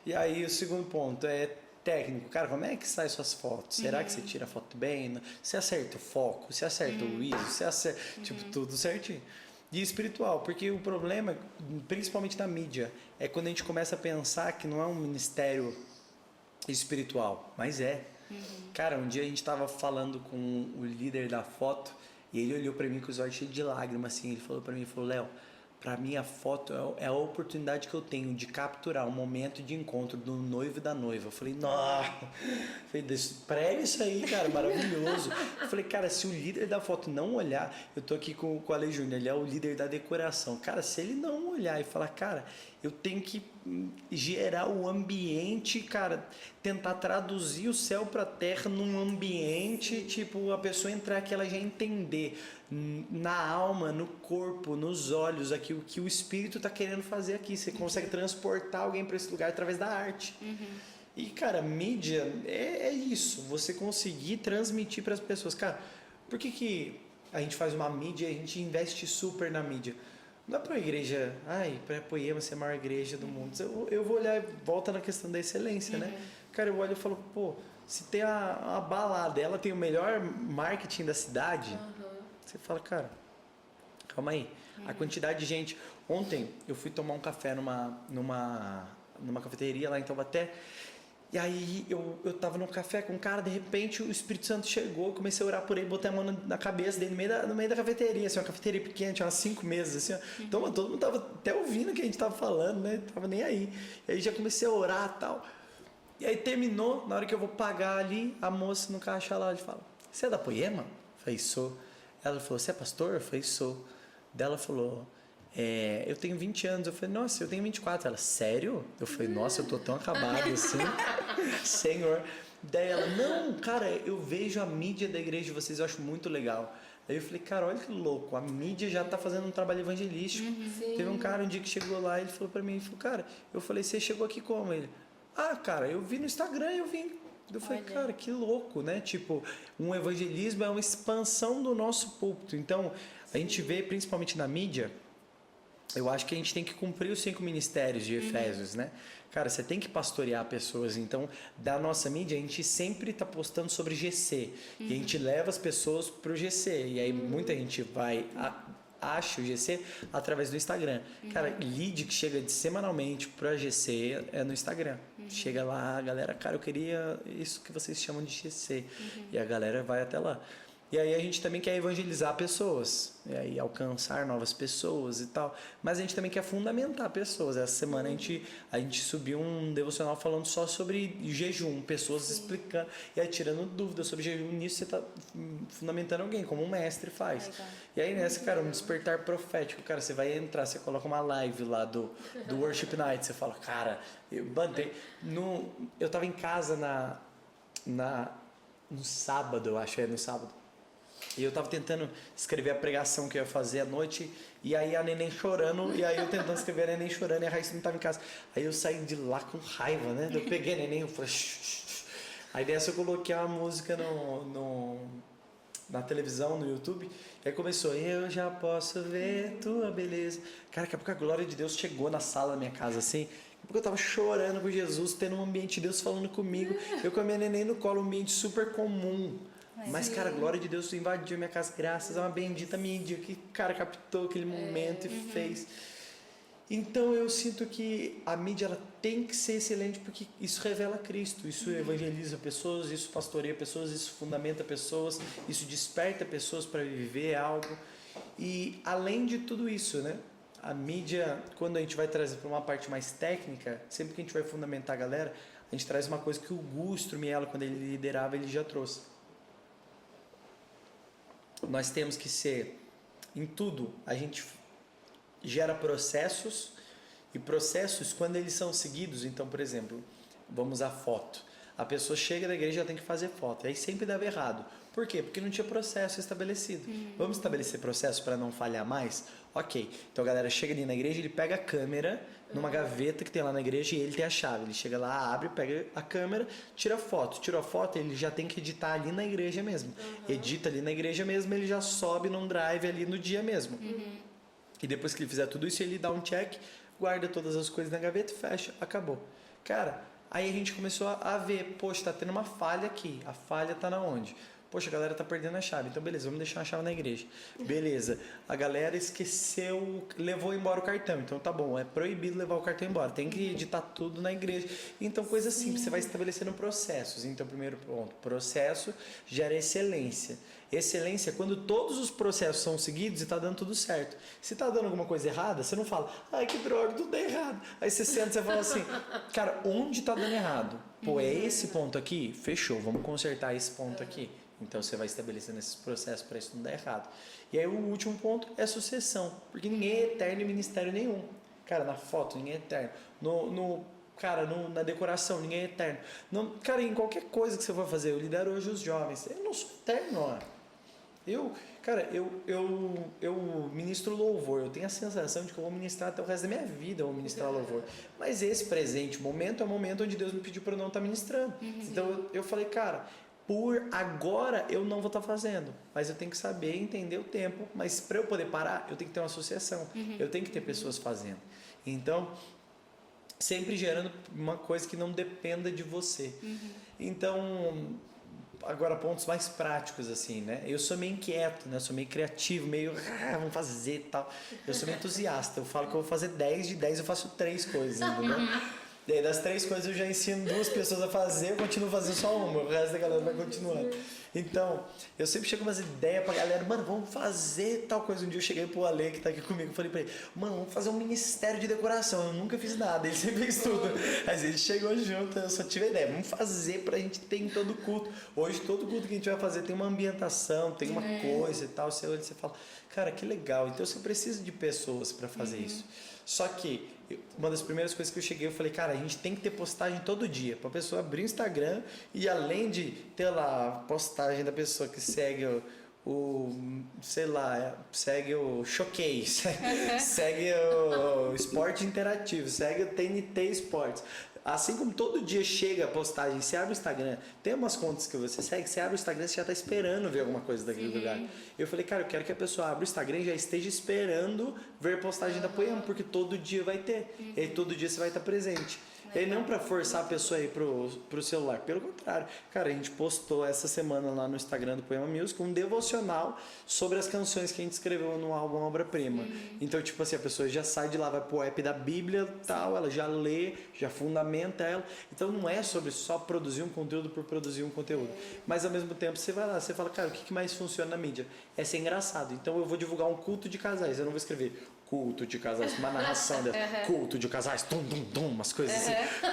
E aí o segundo ponto é técnico. Cara, como é que sai suas fotos? Será que você tira a foto bem? Você acerta o foco? Você acerta o ISO? Você acerta, tipo, tudo certinho. E espiritual, porque o problema, principalmente na mídia, é quando a gente começa a pensar que não é um ministério espiritual, mas é. Cara, um dia a gente tava falando com o líder da foto e ele olhou pra mim com os olhos cheios de lágrimas, assim, ele falou pra mim, Léo, pra mim a foto é a oportunidade que eu tenho de capturar um momento de encontro do noivo e da noiva. Eu falei, nossa, prega isso aí, cara, maravilhoso. Eu falei, cara, se o líder da foto não olhar, eu tô aqui com o Ale Júnior, ele é o líder da decoração. Cara, se ele não olhar e falar, cara, eu tenho que gerar o ambiente, cara, tentar traduzir o céu pra terra num ambiente, tipo, a pessoa entrar aqui, ela já entender na alma, no corpo, nos olhos, aqui o que o espírito tá querendo fazer aqui. Você consegue transportar alguém para esse lugar através da arte. E, cara, mídia é isso, você conseguir transmitir para as pessoas. Cara, por que a gente faz uma mídia e a gente investe super na mídia? Não é para a igreja, para a Poema ser a maior igreja do mundo. Eu vou olhar, volta na questão da excelência, né? Cara, eu olho e falo, pô, se tem a balada, ela tem o melhor marketing da cidade, você fala, cara, calma aí. A quantidade de gente... Ontem eu fui tomar um café numa cafeteria lá em Taubaté. E aí eu tava no café com um cara, de repente o Espírito Santo chegou, comecei a orar por ele, botei a mão na cabeça dele no meio da cafeteria, assim, uma cafeteria pequena, tinha umas 5 mesas, assim, ó. Então todo mundo tava até ouvindo o que a gente tava falando, né? Tava nem aí. E aí já comecei a orar e tal. E aí terminou, na hora que eu vou pagar ali, a moça no caixa lá, ela fala, você é da Poema? Eu falei, sou. Ela falou, você é pastor? Eu falei, sou. Daí ela falou, eu tenho 20 anos. Eu falei, nossa, eu tenho 24. Ela, sério? Eu falei, nossa, eu tô tão acabado assim. Senhor. Daí ela, não, cara, eu vejo a mídia da igreja de vocês, eu acho muito legal. Aí eu falei, cara, olha que louco, a mídia já tá fazendo um trabalho evangelístico. Teve um cara um dia que chegou lá e ele falou pra mim, ele falou, cara, eu falei, você chegou aqui como? Ele, cara, eu vi no Instagram, eu vim. Eu falei, cara, que louco, né? Tipo, um evangelismo é uma expansão do nosso púlpito. Então, a gente vê, principalmente na mídia, eu acho que a gente tem que cumprir os 5 ministérios de Efésios, né? Cara, você tem que pastorear pessoas. Então, da nossa mídia, a gente sempre está postando sobre GC. E a gente leva as pessoas para o GC. E aí, muita gente acha o GC através do Instagram. Cara, lead que chega semanalmente para GC é no Instagram. Chega lá, a galera, cara, eu queria isso que vocês chamam de GC. E a galera vai até lá. E aí a gente também quer evangelizar pessoas, e aí alcançar novas pessoas e tal. Mas a gente também quer fundamentar pessoas. Essa semana a gente subiu um devocional falando só sobre jejum, pessoas explicando e aí tirando dúvidas sobre jejum. Nisso você está fundamentando alguém, como um mestre faz. E aí nessa, cara, um despertar profético, cara, você vai entrar, você coloca uma live lá do Worship Night, você fala, cara, eu tava em casa no sábado, eu acho, no sábado. E eu tava tentando escrever a pregação que eu ia fazer à noite, e aí a neném chorando, e aí eu tentando escrever a neném chorando, e a Raíssa não tava em casa. Aí eu saí de lá com raiva, né? Eu peguei a neném, eu falei... Shh. Aí dessa eu coloquei uma música na televisão, no YouTube, e aí começou, eu já posso ver tua beleza. Cara, daqui a pouco a glória de Deus chegou na sala da minha casa, assim, porque eu tava chorando com Jesus, tendo um ambiente de Deus falando comigo, eu com a minha neném no colo, um ambiente super comum. Mas, cara, a glória de Deus invadiu minha casa, graças a uma bendita mídia que, cara, captou aquele momento e fez. Então, eu sinto que a mídia ela tem que ser excelente porque isso revela Cristo, isso evangeliza pessoas, isso pastoreia pessoas, isso fundamenta pessoas, isso desperta pessoas para viver algo. E, além de tudo isso, né? A mídia, quando a gente vai trazer para uma parte mais técnica, sempre que a gente vai fundamentar a galera, a gente traz uma coisa que o Gu Strumiello, quando ele liderava, ele já trouxe. Nós temos que ser, em tudo, a gente gera processos, e processos, quando eles são seguidos, então, por exemplo, vamos à foto. A pessoa chega na igreja e já tem que fazer foto, aí sempre dava errado. Por quê? Porque não tinha processo estabelecido. Vamos estabelecer processo para não falhar mais? Ok, então a galera chega ali na igreja, ele pega a câmera numa gaveta que tem lá na igreja e ele tem a chave. Ele chega lá, abre, pega a câmera, tira foto. Tirou a foto, ele já tem que editar ali na igreja mesmo. Edita ali na igreja mesmo, ele já sobe num drive ali no dia mesmo. E depois que ele fizer tudo isso, ele dá um check, guarda todas as coisas na gaveta e fecha, acabou. Cara, aí a gente começou a ver, poxa, tá tendo uma falha aqui. A falha tá na onde? Poxa, a galera tá perdendo a chave. Então, beleza, vamos deixar a chave na igreja. Beleza, a galera esqueceu, levou embora o cartão. Então, tá bom, é proibido levar o cartão embora. Tem que editar tudo na igreja. Então, coisa simples, você vai estabelecendo processos. Então, primeiro ponto, processo gera excelência. Excelência é quando todos os processos são seguidos e tá dando tudo certo. Se tá dando alguma coisa errada, você não fala, ai que droga, tudo dá errado. Aí você senta e você fala assim, cara, onde tá dando errado? Pô, é esse ponto aqui? Fechou, vamos consertar esse ponto aqui. Então você vai estabelecendo esses processos para isso não dar errado. E aí o último ponto é sucessão, porque ninguém é eterno em ministério nenhum. Cara, na foto ninguém é eterno. Na decoração ninguém é eterno. Cara, em qualquer coisa que você for fazer, eu lidero hoje os jovens. Eu não sou eterno, ó. Eu ministro louvor, eu tenho a sensação de que eu vou ministrar até o resto da minha vida, eu vou ministrar louvor. Mas esse presente momento é o momento onde Deus me pediu para eu não estar ministrando. Então eu falei, cara, por agora eu não vou estar fazendo, mas eu tenho que saber entender o tempo, mas para eu poder parar, eu tenho que ter uma associação, eu tenho que ter pessoas fazendo. Então, sempre gerando uma coisa que não dependa de você. Então, agora pontos mais práticos assim, né? Eu sou meio inquieto, né? Eu sou meio criativo, meio vamos fazer e tal. Eu sou meio entusiasta, eu falo que eu vou fazer 10 de 10, eu faço 3 coisas, entendeu? E aí, das 3 coisas eu já ensino 2 pessoas a fazer, eu continuo fazendo só uma, o resto da galera vai continuando. Então, eu sempre chego com umas ideias pra galera, mano, vamos fazer tal coisa. Um dia eu cheguei pro Ale, que tá aqui comigo, e falei pra ele, mano, vamos fazer um ministério de decoração. Eu nunca fiz nada, ele sempre fez tudo. Mas ele chegou junto, eu só tive a ideia, vamos fazer pra gente ter em todo culto. Hoje, todo culto que a gente vai fazer tem uma ambientação, tem uma coisa e tal. Você olha e você fala, cara, que legal. Então, você precisa de pessoas pra fazer isso. Só que, uma das primeiras coisas que eu cheguei, eu falei, cara, a gente tem que ter postagem todo dia, pra pessoa abrir o Instagram e além de ter lá a postagem da pessoa que segue segue o Showcase, segue o Esporte Interativo, segue o TNT Esportes. Assim como todo dia chega a postagem, você abre o Instagram, tem umas contas que você segue, você abre o Instagram, você já está esperando ver alguma coisa daquele lugar. Eu falei, cara, eu quero que a pessoa abra o Instagram e já esteja esperando ver a postagem da Poema, porque todo dia vai ter. E aí todo dia você vai estar presente. E aí não para forçar a pessoa a ir pro celular, pelo contrário. Cara, a gente postou essa semana lá no Instagram do Poema Music um devocional sobre as canções que a gente escreveu no álbum Obra-Prima. Então, tipo assim, a pessoa já sai de lá, vai pro app da Bíblia tal, ela já lê, já fundamenta fundamenta ela. Então não é sobre só produzir um conteúdo por produzir um conteúdo. Mas ao mesmo tempo você vai lá, você fala, cara, o que mais funciona na mídia? É ser engraçado. Então eu vou divulgar um culto de casais, eu não vou escrever culto de casais, uma narração dessa, culto de casais, umas coisas assim.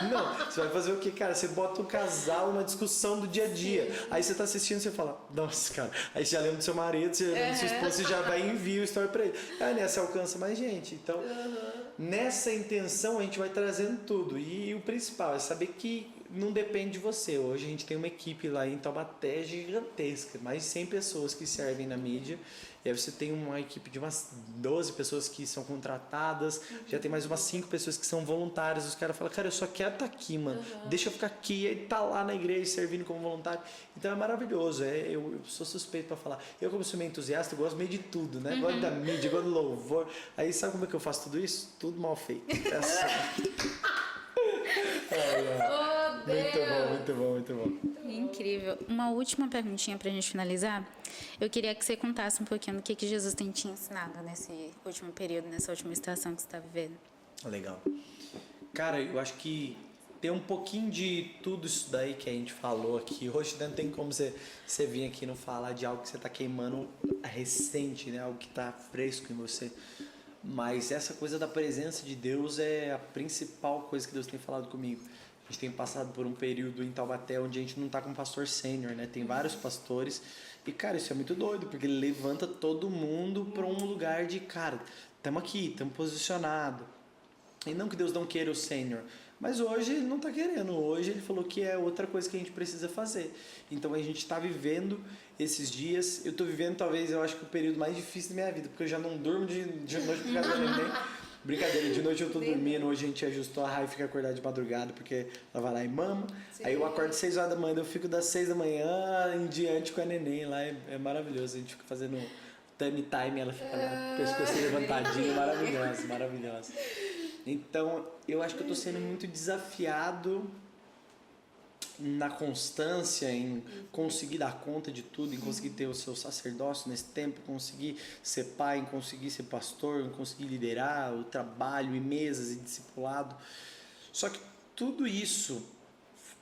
Não, você vai fazer o que, cara? Você bota o casal numa discussão do dia a dia. Aí você tá assistindo e você fala, nossa, cara. Aí você já lembra do seu marido, você já lembra do seu esposo, você já vai e envia o story pra ele. Aí nessa alcança mais gente. Então, nessa intenção a gente vai trazendo tudo. E o principal é saber que não depende de você. Hoje a gente tem uma equipe lá em Taubaté gigantesca, mais de 100 pessoas que servem na mídia. E aí você tem uma equipe de umas 12 pessoas que são contratadas, já tem mais umas 5 pessoas que são voluntárias. Os caras falam, cara, eu só quero estar aqui, mano. Deixa eu ficar aqui. E aí tá lá na igreja servindo como voluntário. Então é maravilhoso. Eu sou suspeito pra falar. Eu, como sou meio entusiasta, eu gosto meio de tudo, né? Gosto da mídia, gosto do louvor. Aí sabe como é que eu faço tudo isso? Tudo mal feito. É assim. Muito bom. Incrível. Uma última perguntinha pra gente finalizar. Eu queria que você contasse um pouquinho do que Jesus tem te ensinado nesse último período, nessa última estação que você está vivendo. Legal. Cara, eu acho que tem um pouquinho de tudo isso daí que a gente falou aqui. Hoje não tem como você vir aqui e não falar de algo que você está queimando recente, né? Algo que está fresco em você. Mas essa coisa da presença de Deus é a principal coisa que Deus tem falado comigo. A gente tem passado por um período em Taubaté onde a gente não está com um pastor sênior, né? Tem vários pastores e, cara, isso é muito doido, porque ele levanta todo mundo para um lugar de, cara, estamos aqui, estamos posicionados. E não que Deus não queira o sênior, mas hoje ele não está querendo. Hoje ele falou que é outra coisa que a gente precisa fazer. Então a gente está vivendo esses dias. Eu estou vivendo, talvez, eu acho que o período mais difícil da minha vida, porque eu já não durmo de noite por causa da neném. Brincadeira, de noite eu tô dormindo, hoje a gente ajustou a Rai, fica acordada de madrugada porque ela vai lá e mama. Sim. Aí eu acordo 6 horas da manhã, eu fico das 6 da manhã em diante com a neném lá, é maravilhoso. A gente fica fazendo tummy time, ela fica lá, pescoço levantadinho, maravilhosa. Então, eu acho que eu tô sendo muito desafiado na constância, em conseguir dar conta de tudo, em conseguir ter o seu sacerdócio nesse tempo, conseguir ser pai, em conseguir ser pastor, em conseguir liderar o trabalho e mesas e discipulado. Só que tudo isso,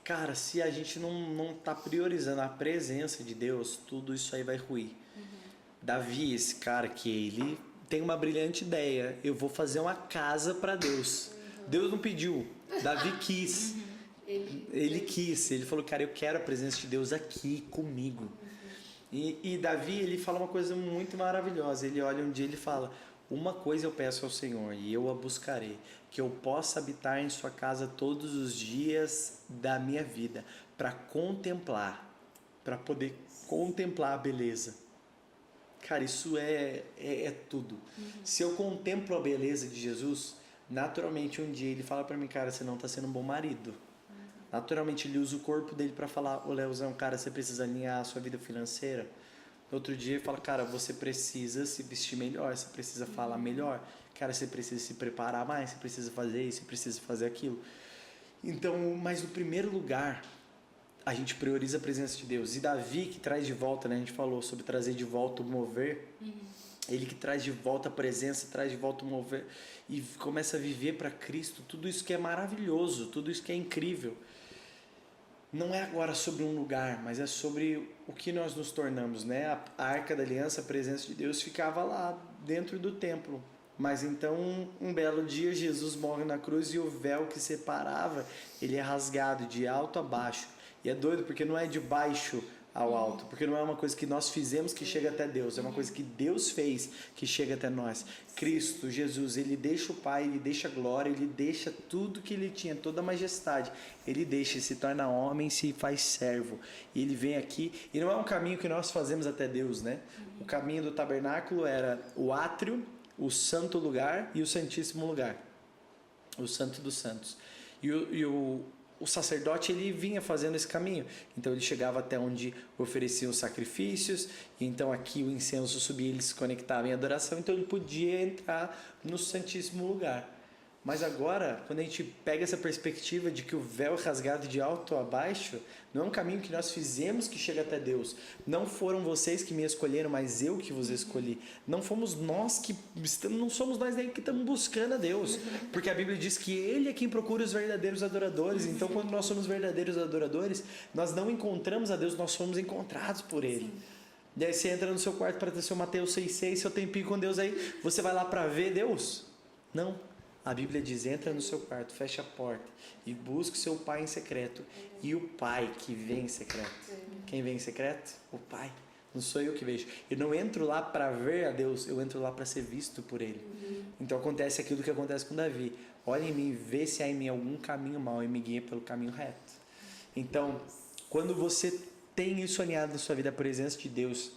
cara, se a gente não tá priorizando a presença de Deus, tudo isso aí vai ruir. Davi, esse cara que ele tem uma brilhante ideia, eu vou fazer uma casa para Deus. Deus não pediu, Davi quis. Ele quis, ele falou, cara, eu quero a presença de Deus aqui comigo. E Davi, ele fala uma coisa muito maravilhosa. Ele olha um dia e ele fala, uma coisa eu peço ao Senhor e eu a buscarei, que eu possa habitar em sua casa todos os dias da minha vida, para poder contemplar a beleza. Cara, isso é tudo. Se eu contemplo a beleza de Jesus, naturalmente um dia ele fala para mim, cara, você não está sendo um bom marido. Naturalmente ele usa o corpo dele para falar, ô Leozão, cara, você precisa alinhar a sua vida financeira. No outro dia ele fala, cara, você precisa se vestir melhor, você precisa falar melhor, cara, você precisa se preparar mais, você precisa fazer isso, você precisa fazer aquilo. Então, mas no primeiro lugar, a gente prioriza a presença de Deus. E Davi, que traz de volta, né, a gente falou sobre trazer de volta o mover, ele que traz de volta a presença, traz de volta o mover e começa a viver para Cristo, tudo isso que é maravilhoso, tudo isso que é incrível. Não é agora sobre um lugar, mas é sobre o que nós nos tornamos, né? A Arca da Aliança, a presença de Deus, ficava lá dentro do templo. Mas então, um belo dia, Jesus morre na cruz e o véu que separava, ele é rasgado de alto a baixo. E é doido porque não é de baixo ao alto, porque não é uma coisa que nós fizemos que chega até Deus, é uma coisa que Deus fez que chega até nós. Cristo, Jesus, ele deixa o Pai, ele deixa a glória, ele deixa tudo que ele tinha, toda a majestade, ele deixa, se torna homem, se faz servo, e ele vem aqui, e não é um caminho que nós fazemos até Deus, né? O caminho do tabernáculo era o átrio, o santo lugar e o santíssimo lugar, o santo dos santos, o sacerdote, ele vinha fazendo esse caminho. Então ele chegava até onde ofereciam os sacrifícios, e então aqui o incenso subia, ele se conectava em adoração, então ele podia entrar no santíssimo lugar. Mas agora, quando a gente pega essa perspectiva de que o véu é rasgado de alto a baixo, não é um caminho que nós fizemos que chega até Deus. Não foram vocês que me escolheram, mas eu que vos escolhi. Não fomos nós que estamos, não somos nós nem que estamos buscando a Deus. Porque a Bíblia diz que Ele é quem procura os verdadeiros adoradores. Então, quando nós somos verdadeiros adoradores, nós não encontramos a Deus, nós somos encontrados por Ele. Sim. E aí você entra no seu quarto para ter seu Mateus 6,6, seu tempinho com Deus aí, você vai lá para ver Deus? Não. A Bíblia diz, entra no seu quarto, fecha a porta e busca o seu pai em secreto. E o pai que vem em secreto. Quem vem em secreto? O pai. Não sou eu que vejo. Eu não entro lá para ver a Deus, eu entro lá para ser visto por Ele. Então acontece aquilo que acontece com Davi. Olha em mim, vê se há em mim algum caminho mau e me guia pelo caminho reto. Então, quando você tem isso alinhado na sua vida, a presença de Deus,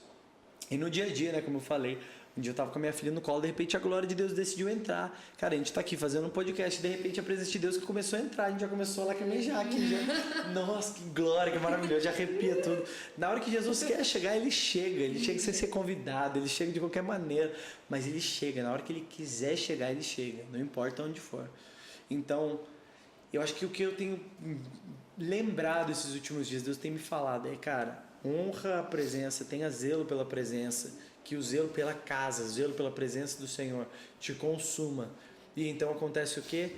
e no dia a dia, né, como eu falei, um dia eu tava com a minha filha no colo, de repente a glória de Deus decidiu entrar. Cara, a gente tá aqui fazendo um podcast, de repente a presença de Deus que começou a entrar, a gente já começou a lacrimejar aqui. Já. Nossa, que glória, que maravilhoso, já arrepia tudo. Na hora que Jesus quer chegar, ele chega sem ser convidado, ele chega de qualquer maneira, mas ele chega, na hora que ele quiser chegar, ele chega, não importa onde for. Então, eu acho que o que eu tenho lembrado esses últimos dias, Deus tem me falado, cara, honra a presença, tenha zelo pela presença, que o zelo pela casa, o zelo pela presença do Senhor te consuma. E então acontece o quê?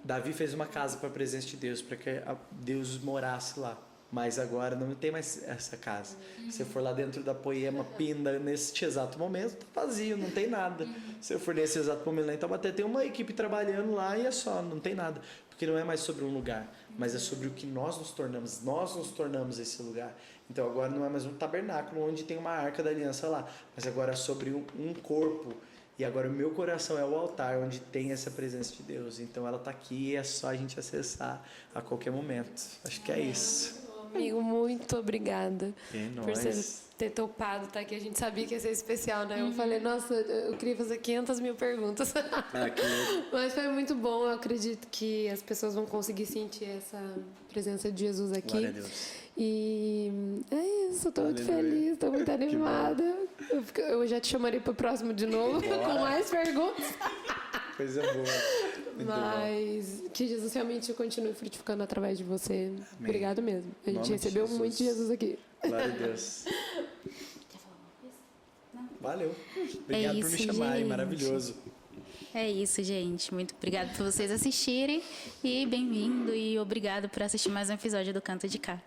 Davi fez uma casa para a presença de Deus, para que Deus morasse lá. Mas agora não tem mais essa casa. Se você for lá dentro da Poema Pinda, nesse exato momento, tá vazio, não tem nada. Se eu for nesse exato momento lá em Taubaté, tem uma equipe trabalhando lá e é só, não tem nada. Porque não é mais sobre um lugar, mas é sobre o que nós nos tornamos. Nós nos tornamos esse lugar. Então agora não é mais um tabernáculo onde tem uma arca da aliança lá, mas agora é sobre um corpo. E agora o meu coração é o altar onde tem essa presença de Deus. Então ela está aqui e é só a gente acessar a qualquer momento. Acho que é isso. Amigo, muito obrigada por você ter topado estar aqui. A gente sabia que ia ser especial, né? Eu falei, nossa, eu queria fazer 500 mil perguntas. Mas foi muito bom. Eu acredito que as pessoas vão conseguir sentir essa presença de Jesus aqui. Glória a Deus. E é isso, eu tô muito feliz, tô muito animada. Eu já te chamarei pro próximo de novo, com mais perguntas. Coisa boa. Mas que Jesus realmente continue frutificando através de você. Amém. Obrigado mesmo. A gente recebeu muito de Jesus aqui. Glória a Deus. Quer falar uma coisa? Não. Valeu. Obrigado por me chamarem. Maravilhoso. É isso, gente. Muito obrigado por vocês assistirem. E bem-vindo e obrigado por assistir mais um episódio do Canto de Cá.